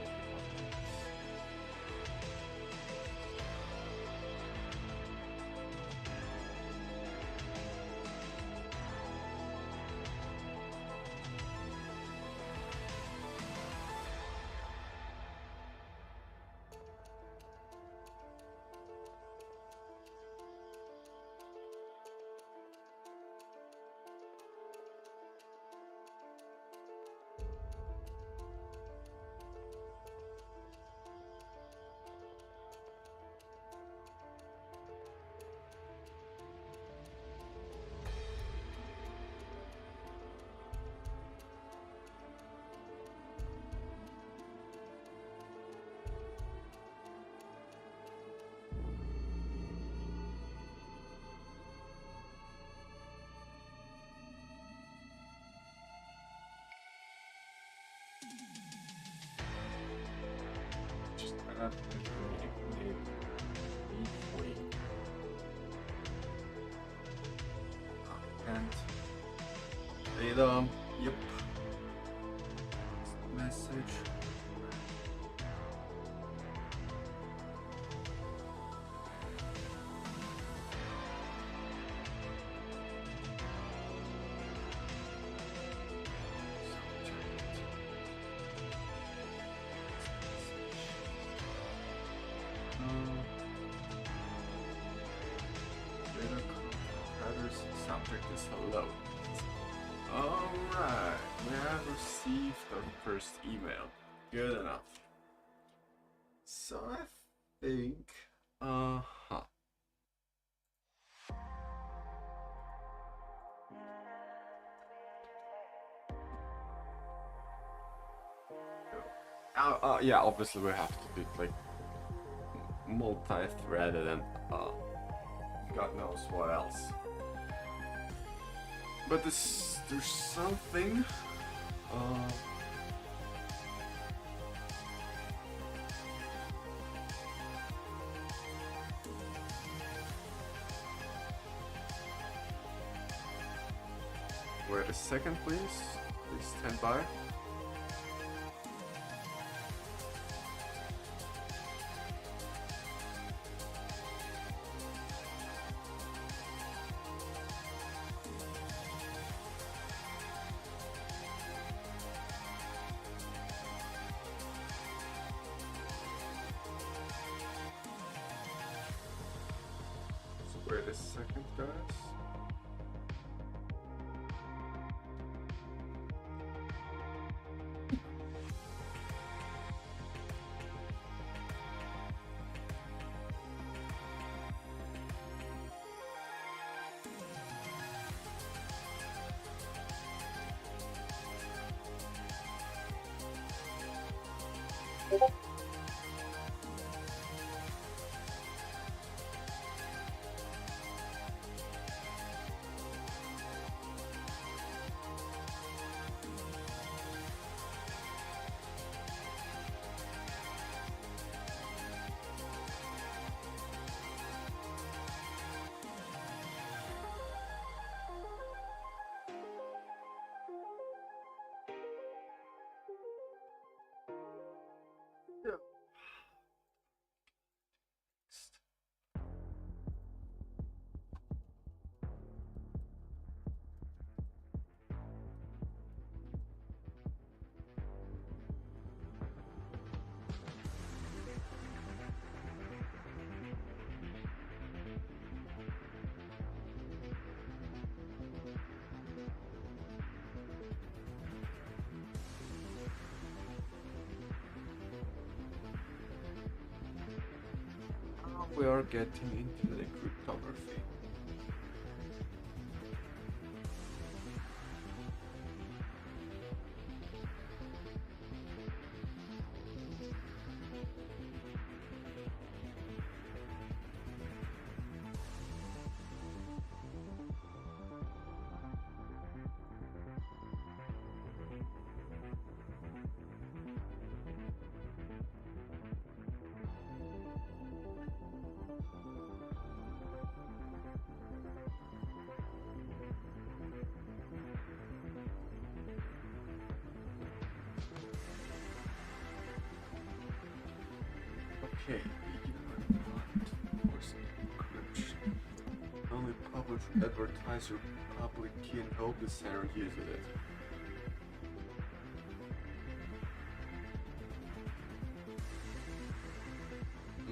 And data. Yep. Message. Data headers subject is hello. Alright, we have received our first email. Good enough. So I think, yeah, obviously we have to be like multi-threaded and God knows what else. But there's something. Wait a second, please. Please stand by. Wait a second, guys. Yeah. We are getting into the cryptography. Okay, encryption. Only publish advertiser public key and hope the center uses it.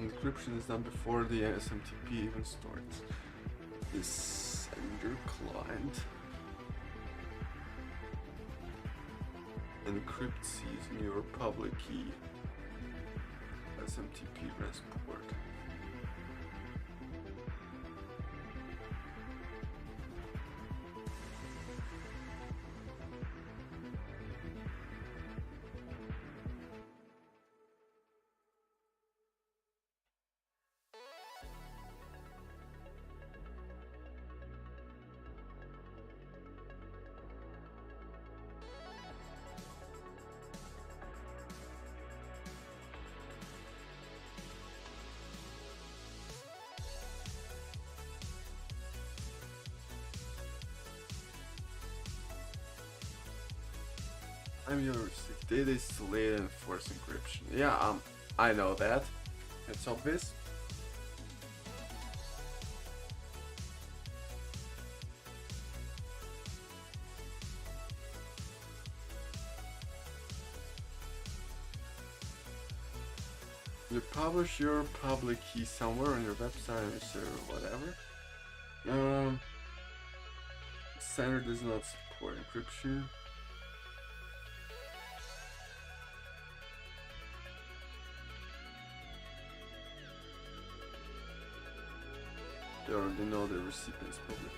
Encryption is done before the SMTP even starts. The sender client encrypts using your public key. SMTP REST port. I'm your data is delayed and force encryption. Yeah, I know that. It's obvious. You publish your public key somewhere on your website or server, whatever. Sender does not support encryption. They already know the recipient's public.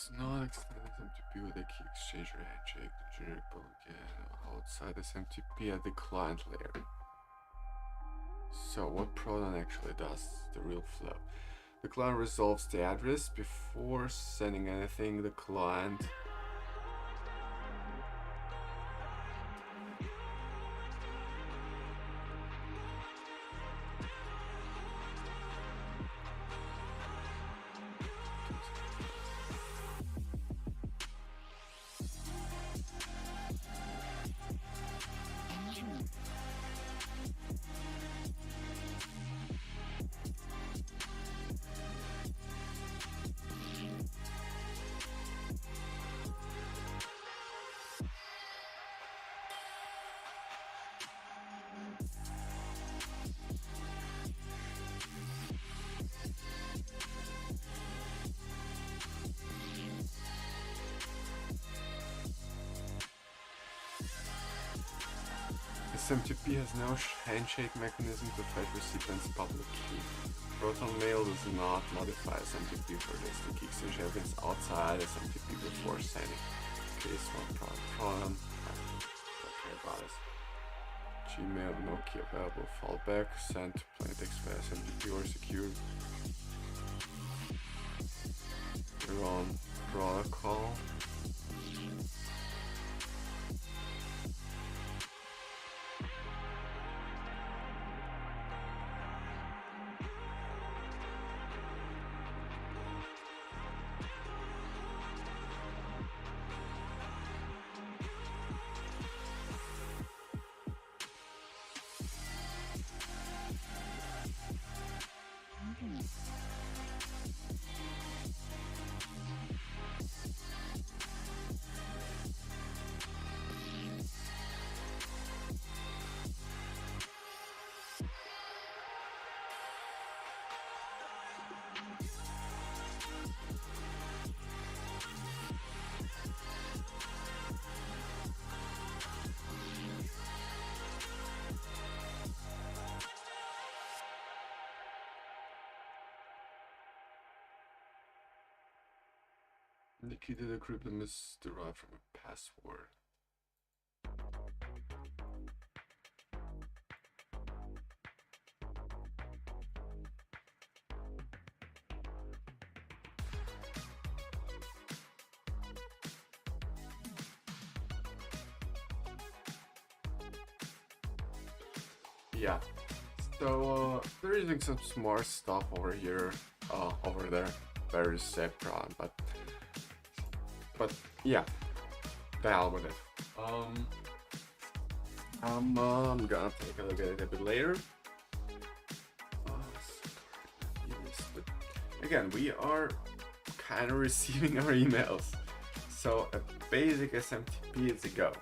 It's not extended SMTP with a key exchanger handshake, the generic public outside SMTP at the client layer. So what Proton actually does, the real flow. The client resolves the address before sending anything. The client SMTP has no handshake mechanism to fetch recipient's public key. ProtonMail does not modify SMTP for this. The key exchange happens outside SMTP before sending. Case one Proton. Okay, about it. Gmail, no key available. Fallback. Send to plain text by SMTP or secure. Your own protocol. The key to decrypt them is derived from a password. Yeah, so they're using some smart stuff over here, over there, very safe Proton, but yeah, the hell with it. Um, I'm gonna take a look at it a bit later. But again, we are kind of receiving our emails, so a basic SMTP is a go,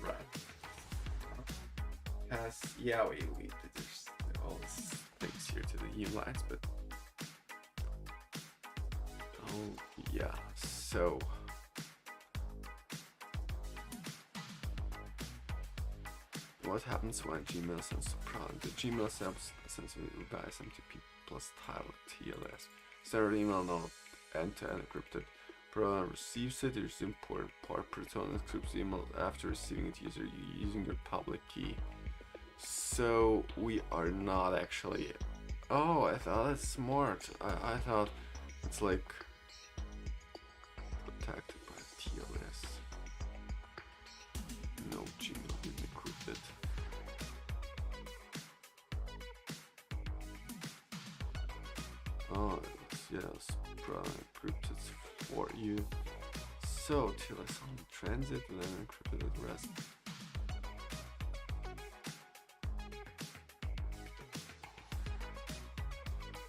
right? Yeah, we there's all these things here to the email lines, but oh yeah, so. What happens when Gmail sends the Proton? The Gmail sends by SMTP plus tile TLS. Standard email not end-to-end encrypted. Proton receives it. Here's the important part. Proton encrypts the email after receiving it using your public key. So we are not actually. Oh, I thought it's smart. I thought it's like protected by TLS. No, Gmail didn't encrypt it. Oh, yes, Proton encrypted for you. So, TLS on transit and then encrypted the rest.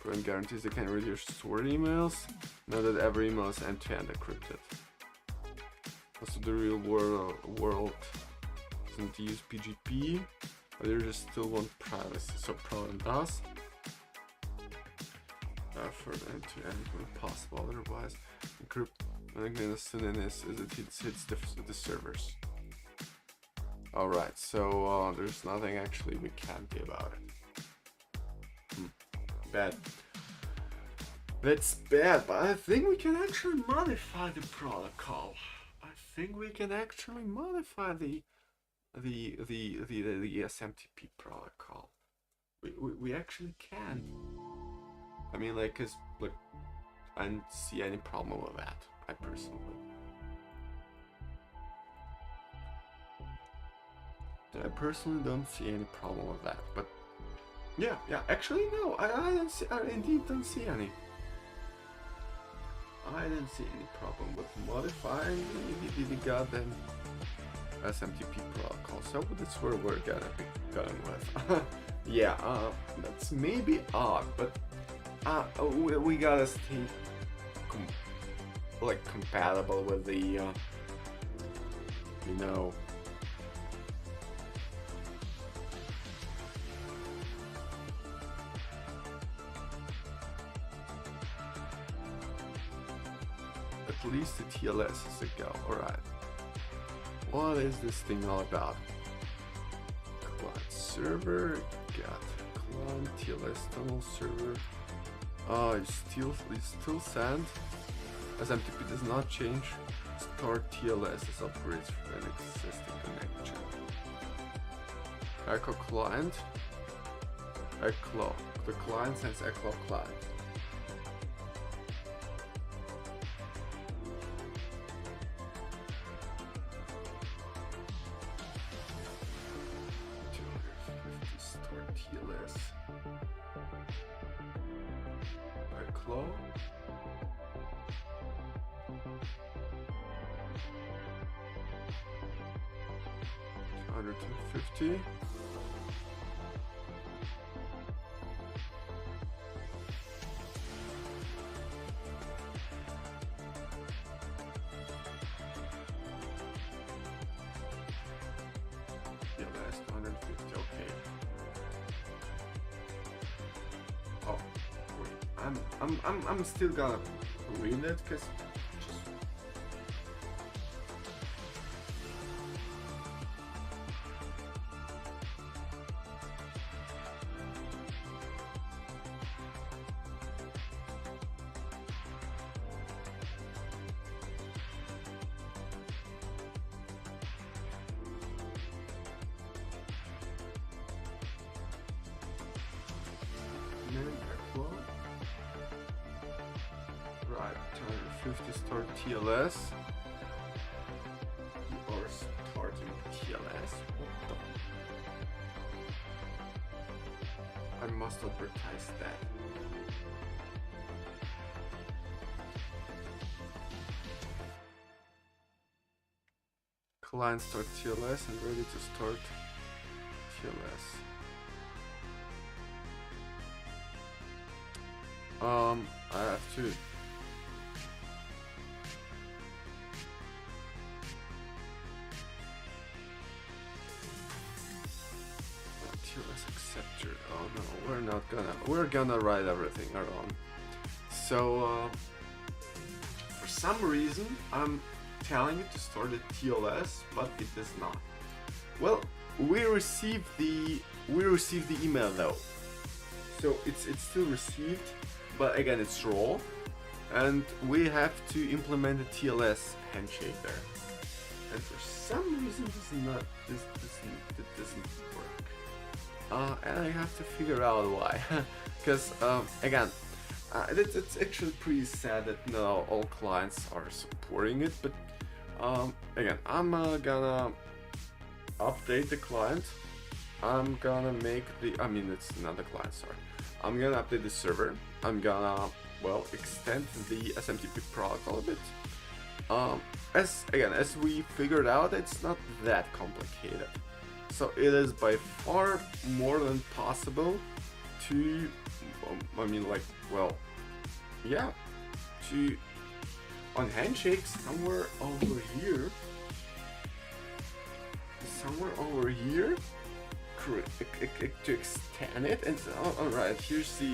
Proton guarantees they can read your stored emails. Know that every email is end-to-end encrypted. Also, the real world doesn't use PGP, but there is still one privacy. So Proton does. For end-to-end when possible, otherwise encrypt. I think the sudden is it hits the servers. Alright, so there's nothing actually we can do about it. Bad. That's bad, but I think we can actually modify the protocol. I think we can actually modify the SMTP protocol. We actually can. I mean, like, cause like, I don't see any problem with that. I personally. Don't see any problem with that. But yeah, actually no, I don't see. I indeed don't see any. I didn't see any problem with modifying the goddamn SMTP protocol. So that's where we're gonna be going with. Yeah, that's maybe odd, but we gotta stay compatible with the you know, at least the TLS is a go. Alright, what is this thing all about? Client server, got client TLS tunnel server. You still send. SMTP does not change. Start TLS as upgrades for an existing connection. Echo client. Echo. The client sends echo client. Start TLS. Echo. 150. Yeah, that's 150. Okay. Oh, wait. I'm still gonna read it because. Right, 250 start TLS. You are starting TLS. What the? I must advertise that. client start TLS and ready to start TLS. I have to TLS acceptor. Oh no, we're gonna write everything around. So for some reason I'm telling it to start a TLS, but it does not. Well, we received the email though, so it's still received, but again it's raw, and we have to implement a TLS handshake there. And for some reason this doesn't work. And I have to figure out why, because again. It's actually pretty sad that not all clients are supporting it, but again, I'm gonna update the client. I'm gonna make it's another client, sorry. I'm gonna update the server. I'm gonna, extend the SMTP protocol a bit. As we figured out, it's not that complicated. So it is by far more than possible to, on handshakes somewhere over here, to extend it, and alright, here's the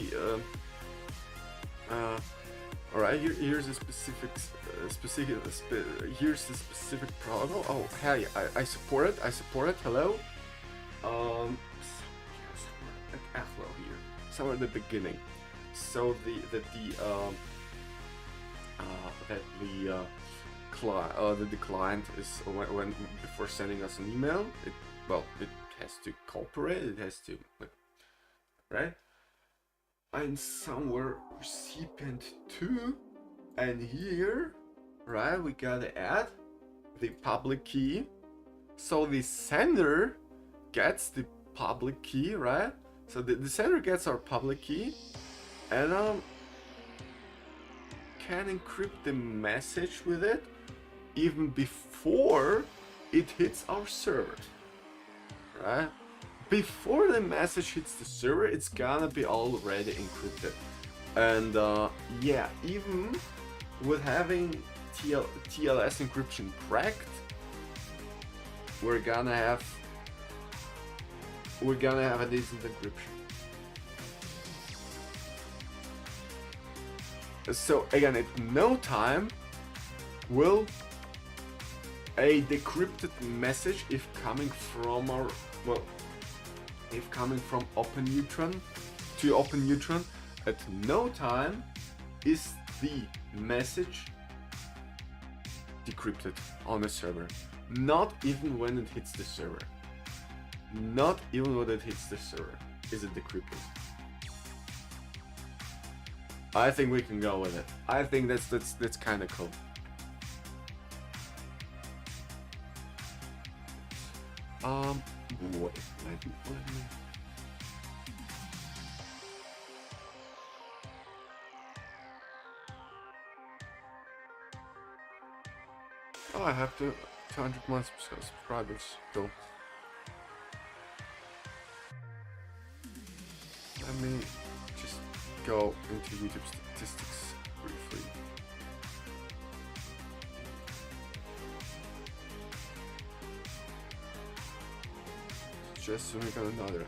here's the specific protocol. Oh hey, I support it. Hello. Somewhere at hello here, somewhere at the beginning. So the client is when before sending us an email, it has to cooperate. It has to, right? And somewhere recipient 2, and here, right, we gotta add the public key. So the sender gets the public key, right? So the sender gets our public key, and can encrypt the message with it even before it hits our server, right? Before the message hits the server, it's gonna be already encrypted. And even with having TLS encryption cracked, we're gonna have a decent encryption. So again, at no time will a decrypted message, if coming from Open Neutron to Open Neutron, at no time is the message decrypted on the server. Not even when it hits the server. Not even when it hits the server is it decrypted. I think we can go with it. I think that's kind of cool. Wait, let me. Oh, I have 200 months subscribers though. Let me just go into YouTube statistics briefly. Just so we got another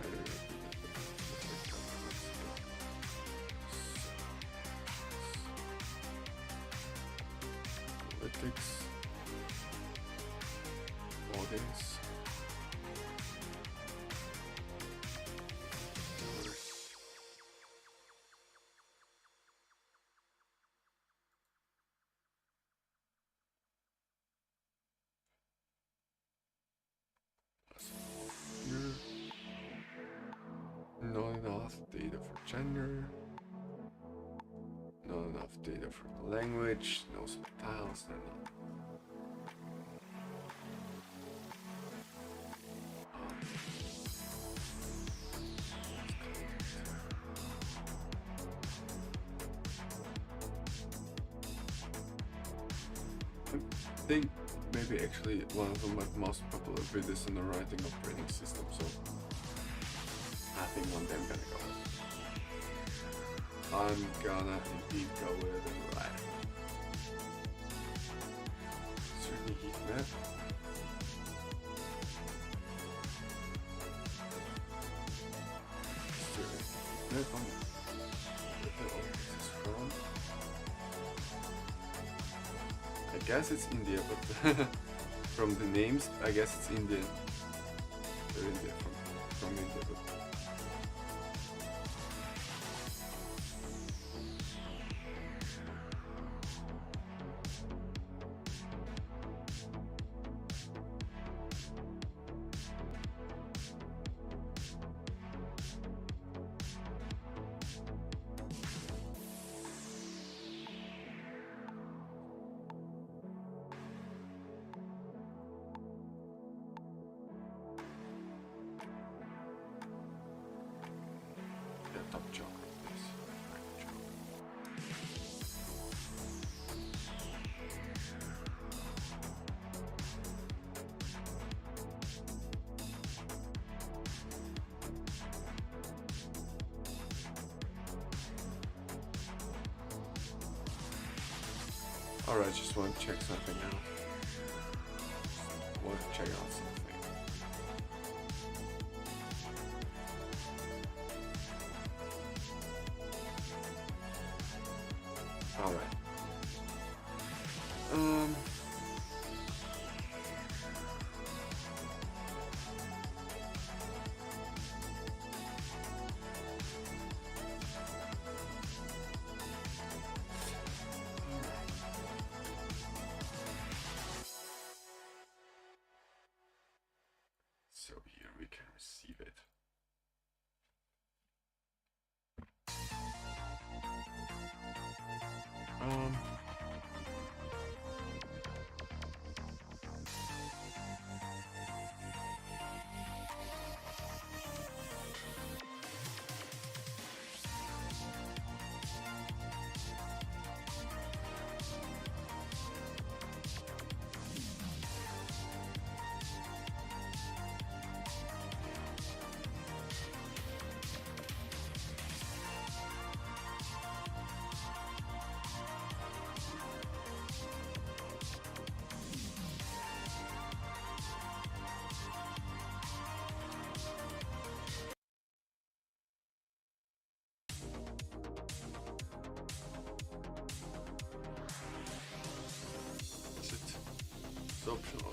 analytics, audience, not enough data for gender, not enough data for the language, no subtitles, no. I think maybe actually one of my most popular videos on the writing operating system, so I think one day I'm gonna go with it. I'm gonna indeed go with it, right? Certainly heat map. I guess it's India, but from the names, I guess it's Indian. They're India from India, but top chocolate, please. Alright, just want to check something out. Want to check out something. Alright. So here we can receive it. It's optional.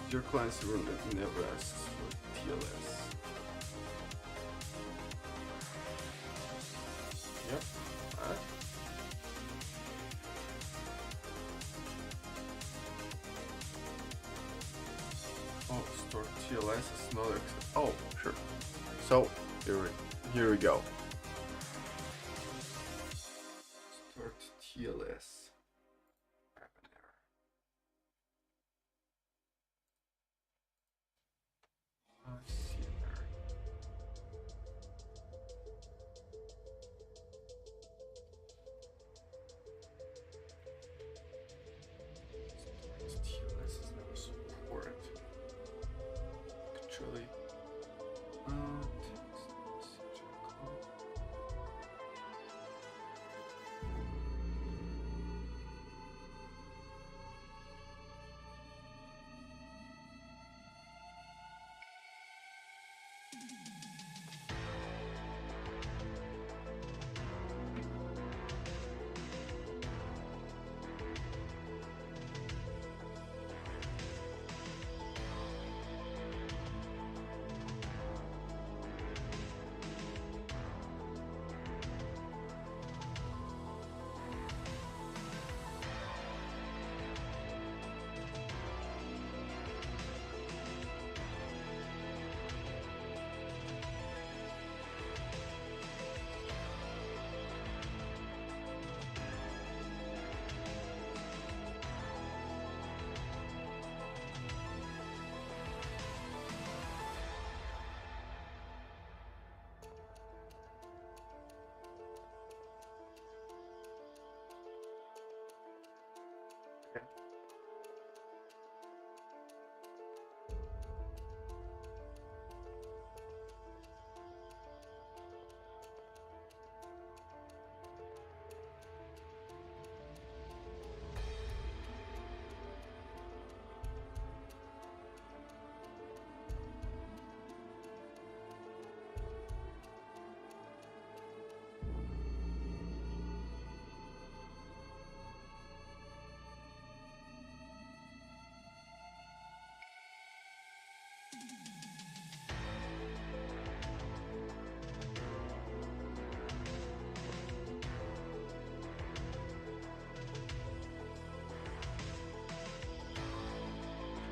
Your clients will never ask for TLS. Yep. Alright. Oh, store TLS is not oh, sure. So here we go. Start TLS.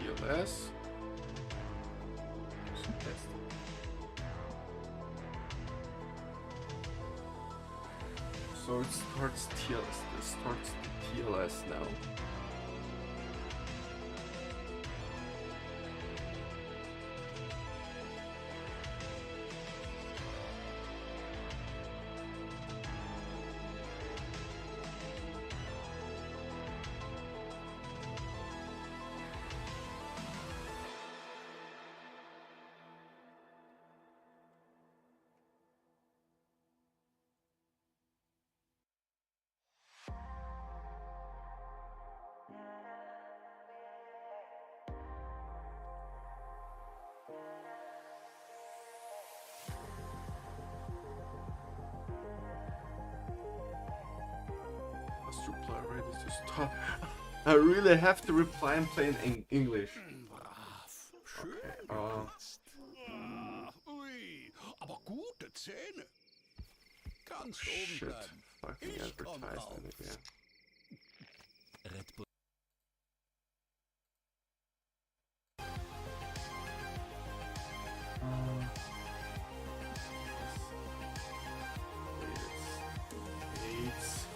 TLS. So it starts TLS. It starts the TLS now. Must reply ready to start. I really have to reply and play in English. Okay, Ui, aber gute Zähne. Ganz oben shit. bleiben. Fucking Ich komm advertisement raus. again. Red Bull. AIDS.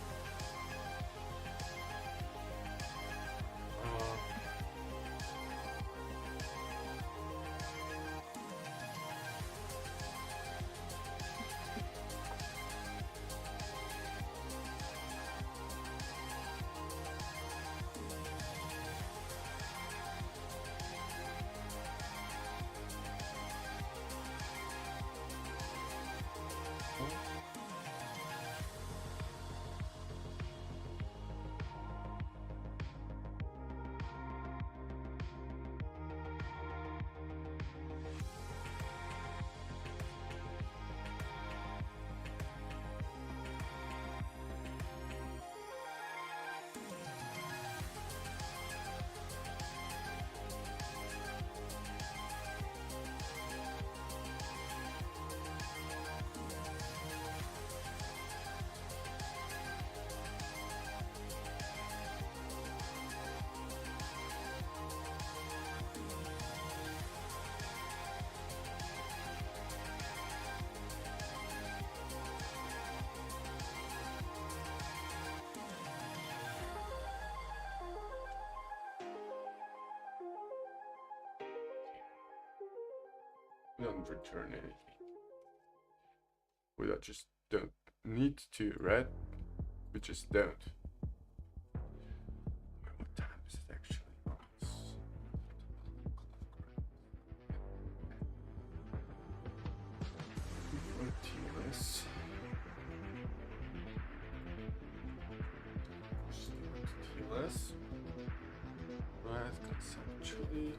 Don't return anything. We just don't need to, right? We just don't. What time is it actually? Oh, it's TLS. TLS. Right, conceptually.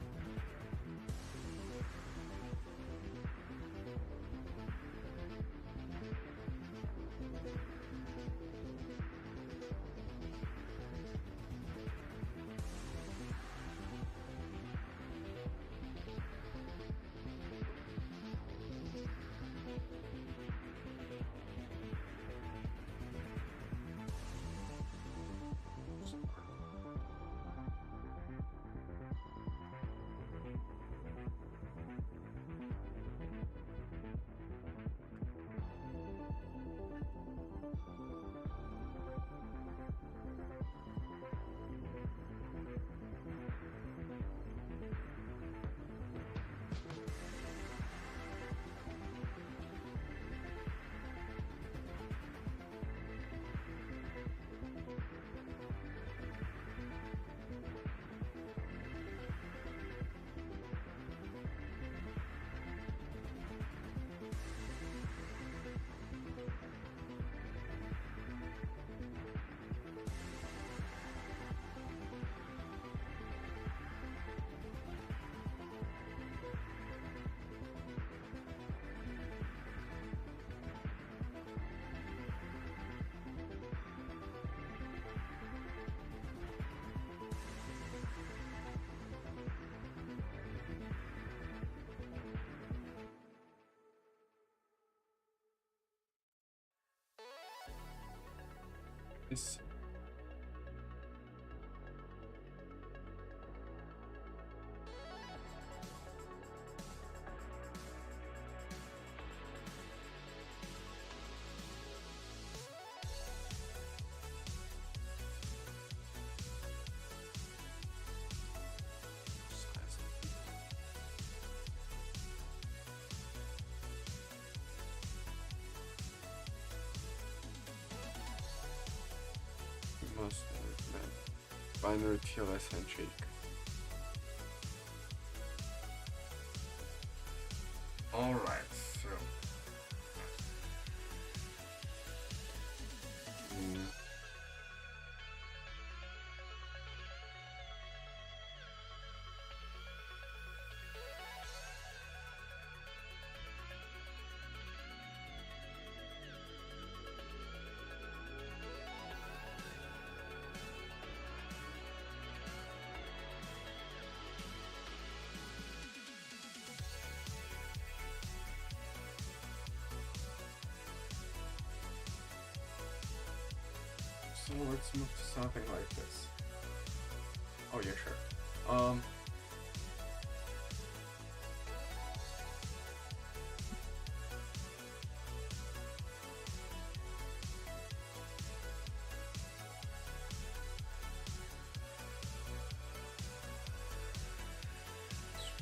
This. Most binary TLS handshake. Alright, so So let's move to something like this. Oh yeah, sure.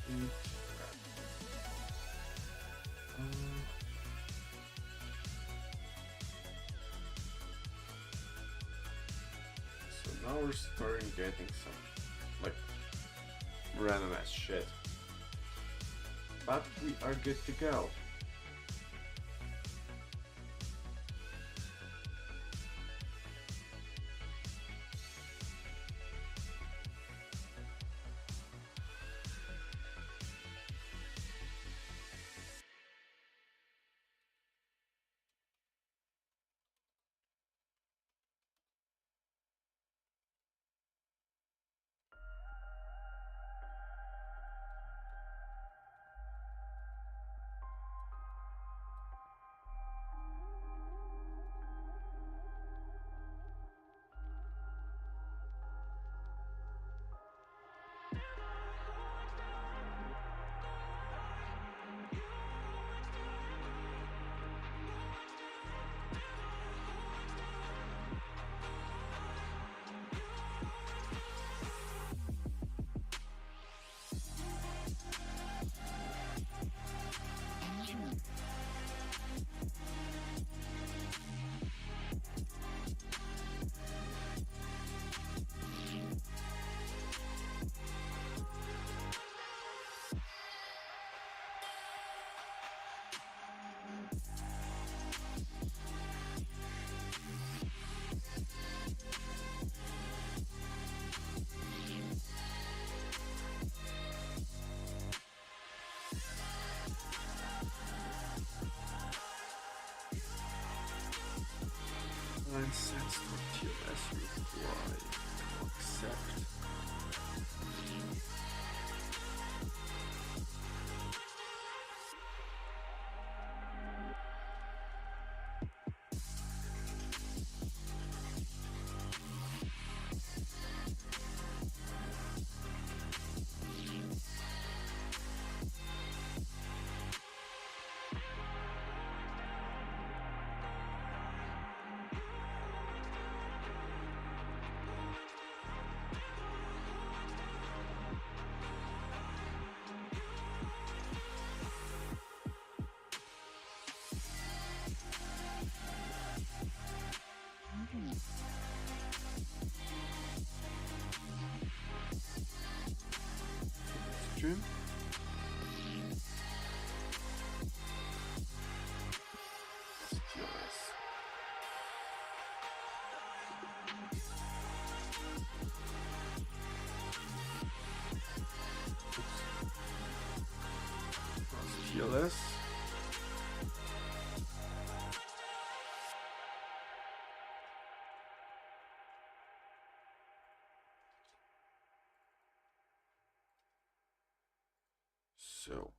Sweet. So now we're starting getting some, like, random ass shit. But we are good to go. Line sets for TLS reply. Accept. Stream. TLS. TLS. So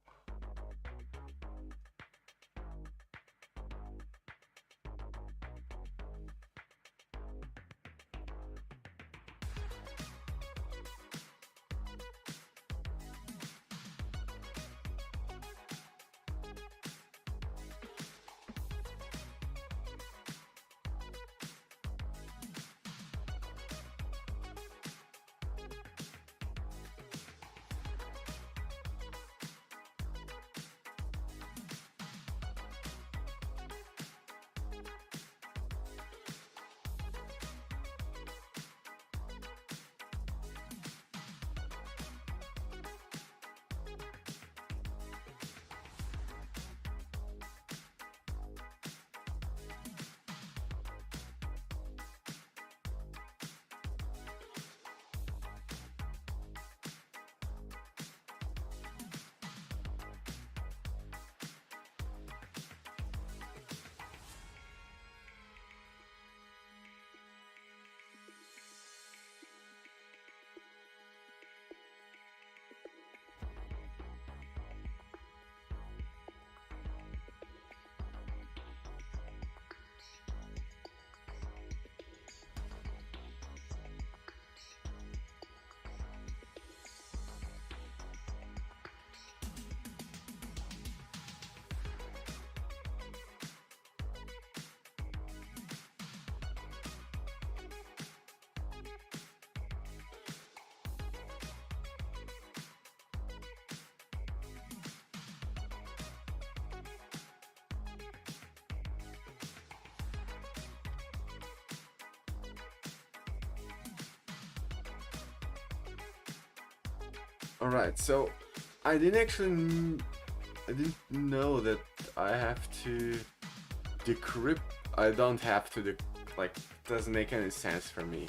Alright, so I didn't know that I have to decrypt. I don't have to like, doesn't make any sense for me.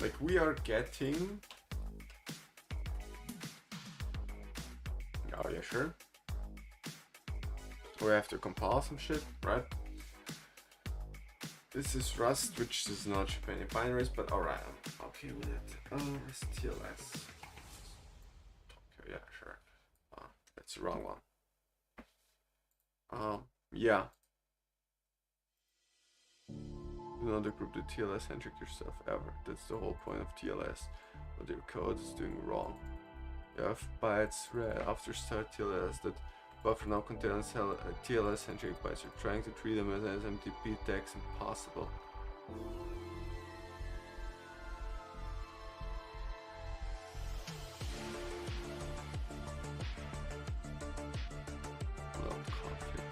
Like, we are getting, oh yeah, sure, we have to compile some shit, right? This is Rust, which does not ship any binaries, but alright, I'm okay with it. TLS. Okay, yeah, sure. That's the wrong one. Yeah. Do not decrypt the TLS handshake yourself ever. That's the whole point of TLS. But your code is doing wrong. You have bytes read after start TLS that buffer now contains TLS handshake bytes. You're trying to treat them as SMTP tags impossible. Load config.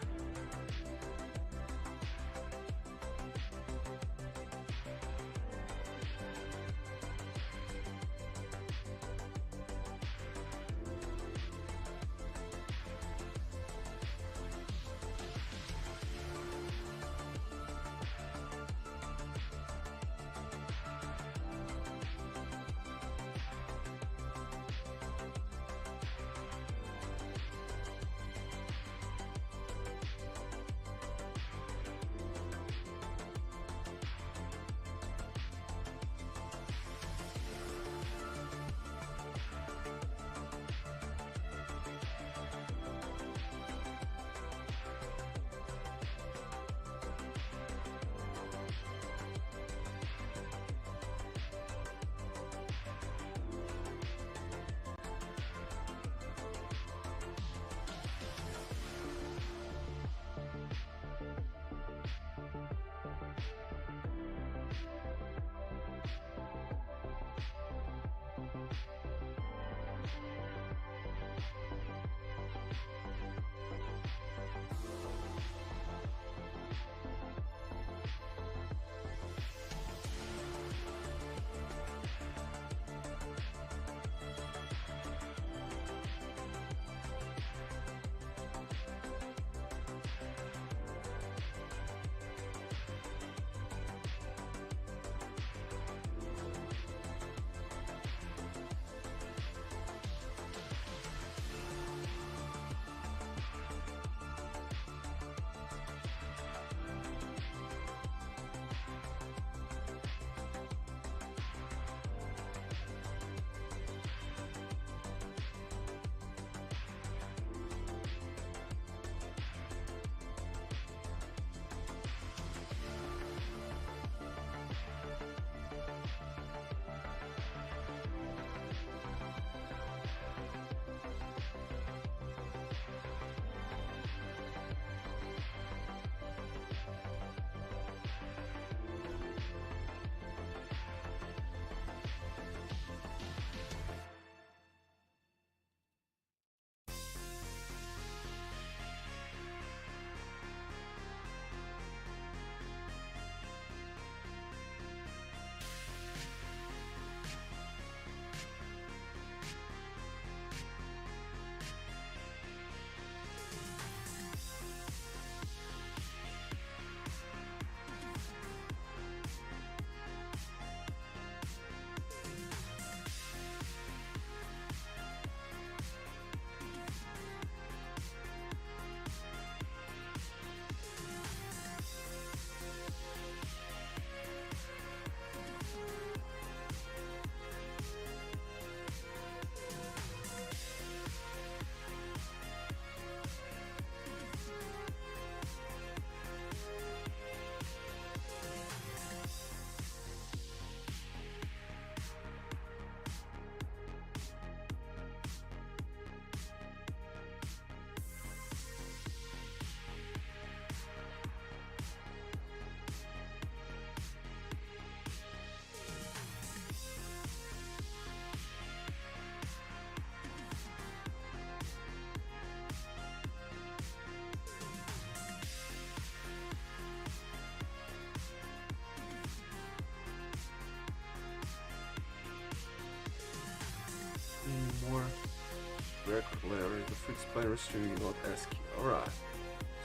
binary string, not ASCII. Alright.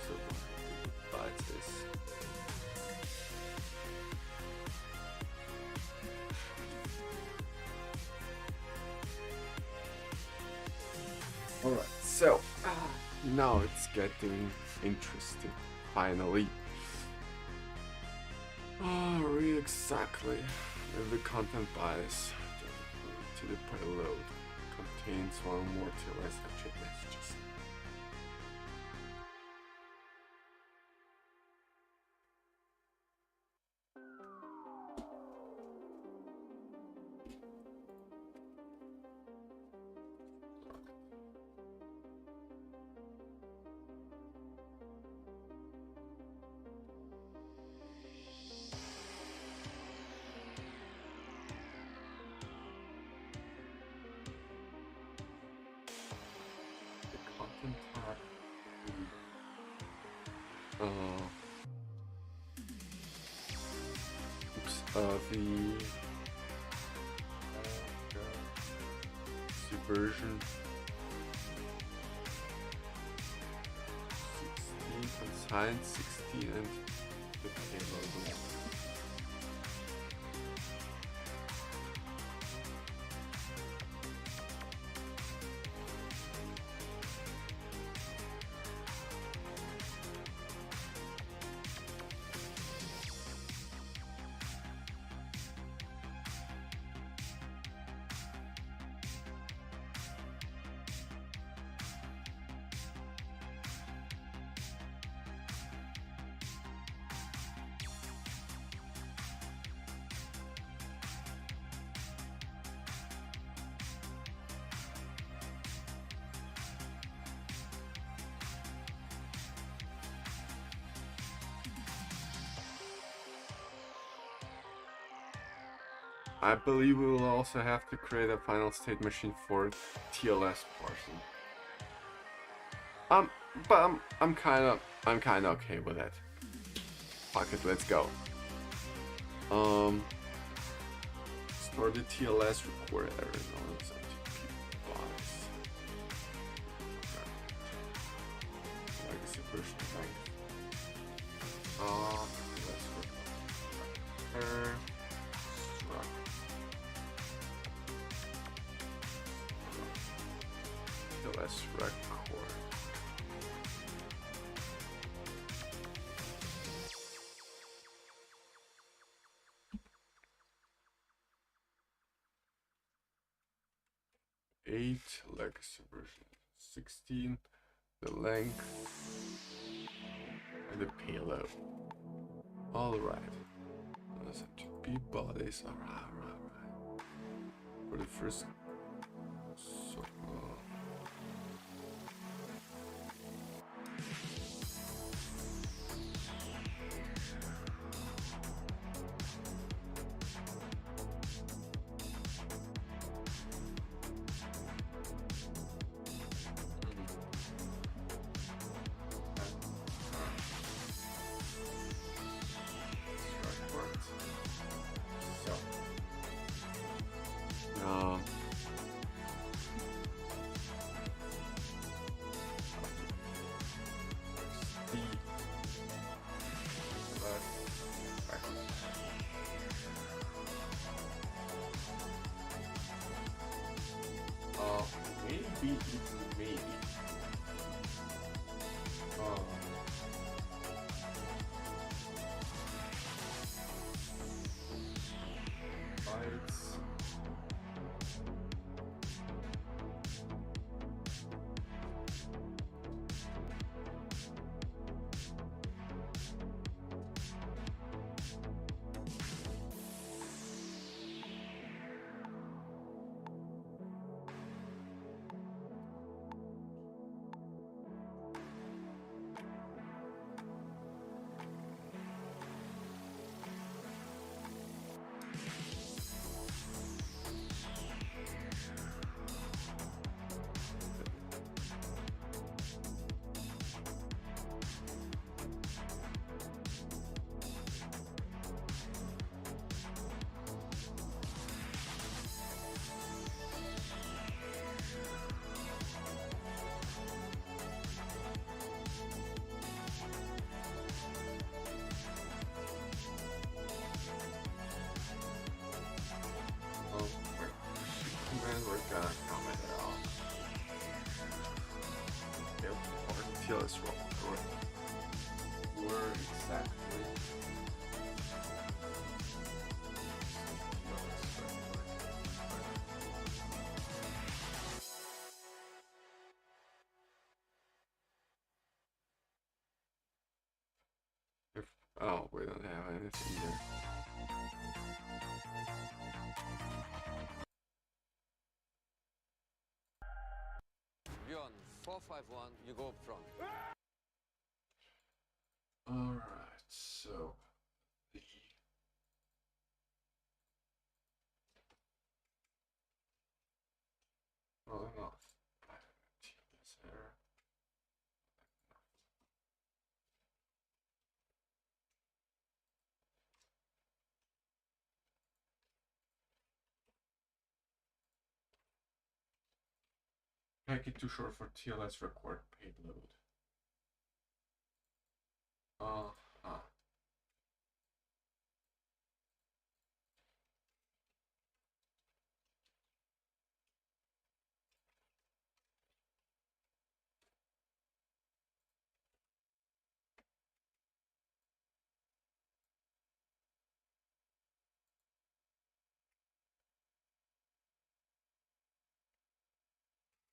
So bytes is alright, so now it's getting interesting finally. Oh, read exactly if the content bias to the payload contains one or more TLS entry messages. Content tag. The subversion 16 consigned 16 and the payload. I believe we will also have to create a final state machine for TLS parsing. But I'm kind of okay with it. Fuck it, let's go. Store the TLS record error nodes and box. Legacy version length. Let's work. Error. TLS record. Legacy version 16, the length, and the payload. Alright. Those are to be bodies. Alright. For the first. So, TLS record. Where exactly? If, oh, we don't have anything there. Bjorn, 451, you go up front. Alright, so the well enough. TLS error. Packet too short for TLS record payload. Uh-huh.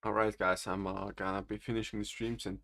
Alright guys, I'm gonna be finishing the streams in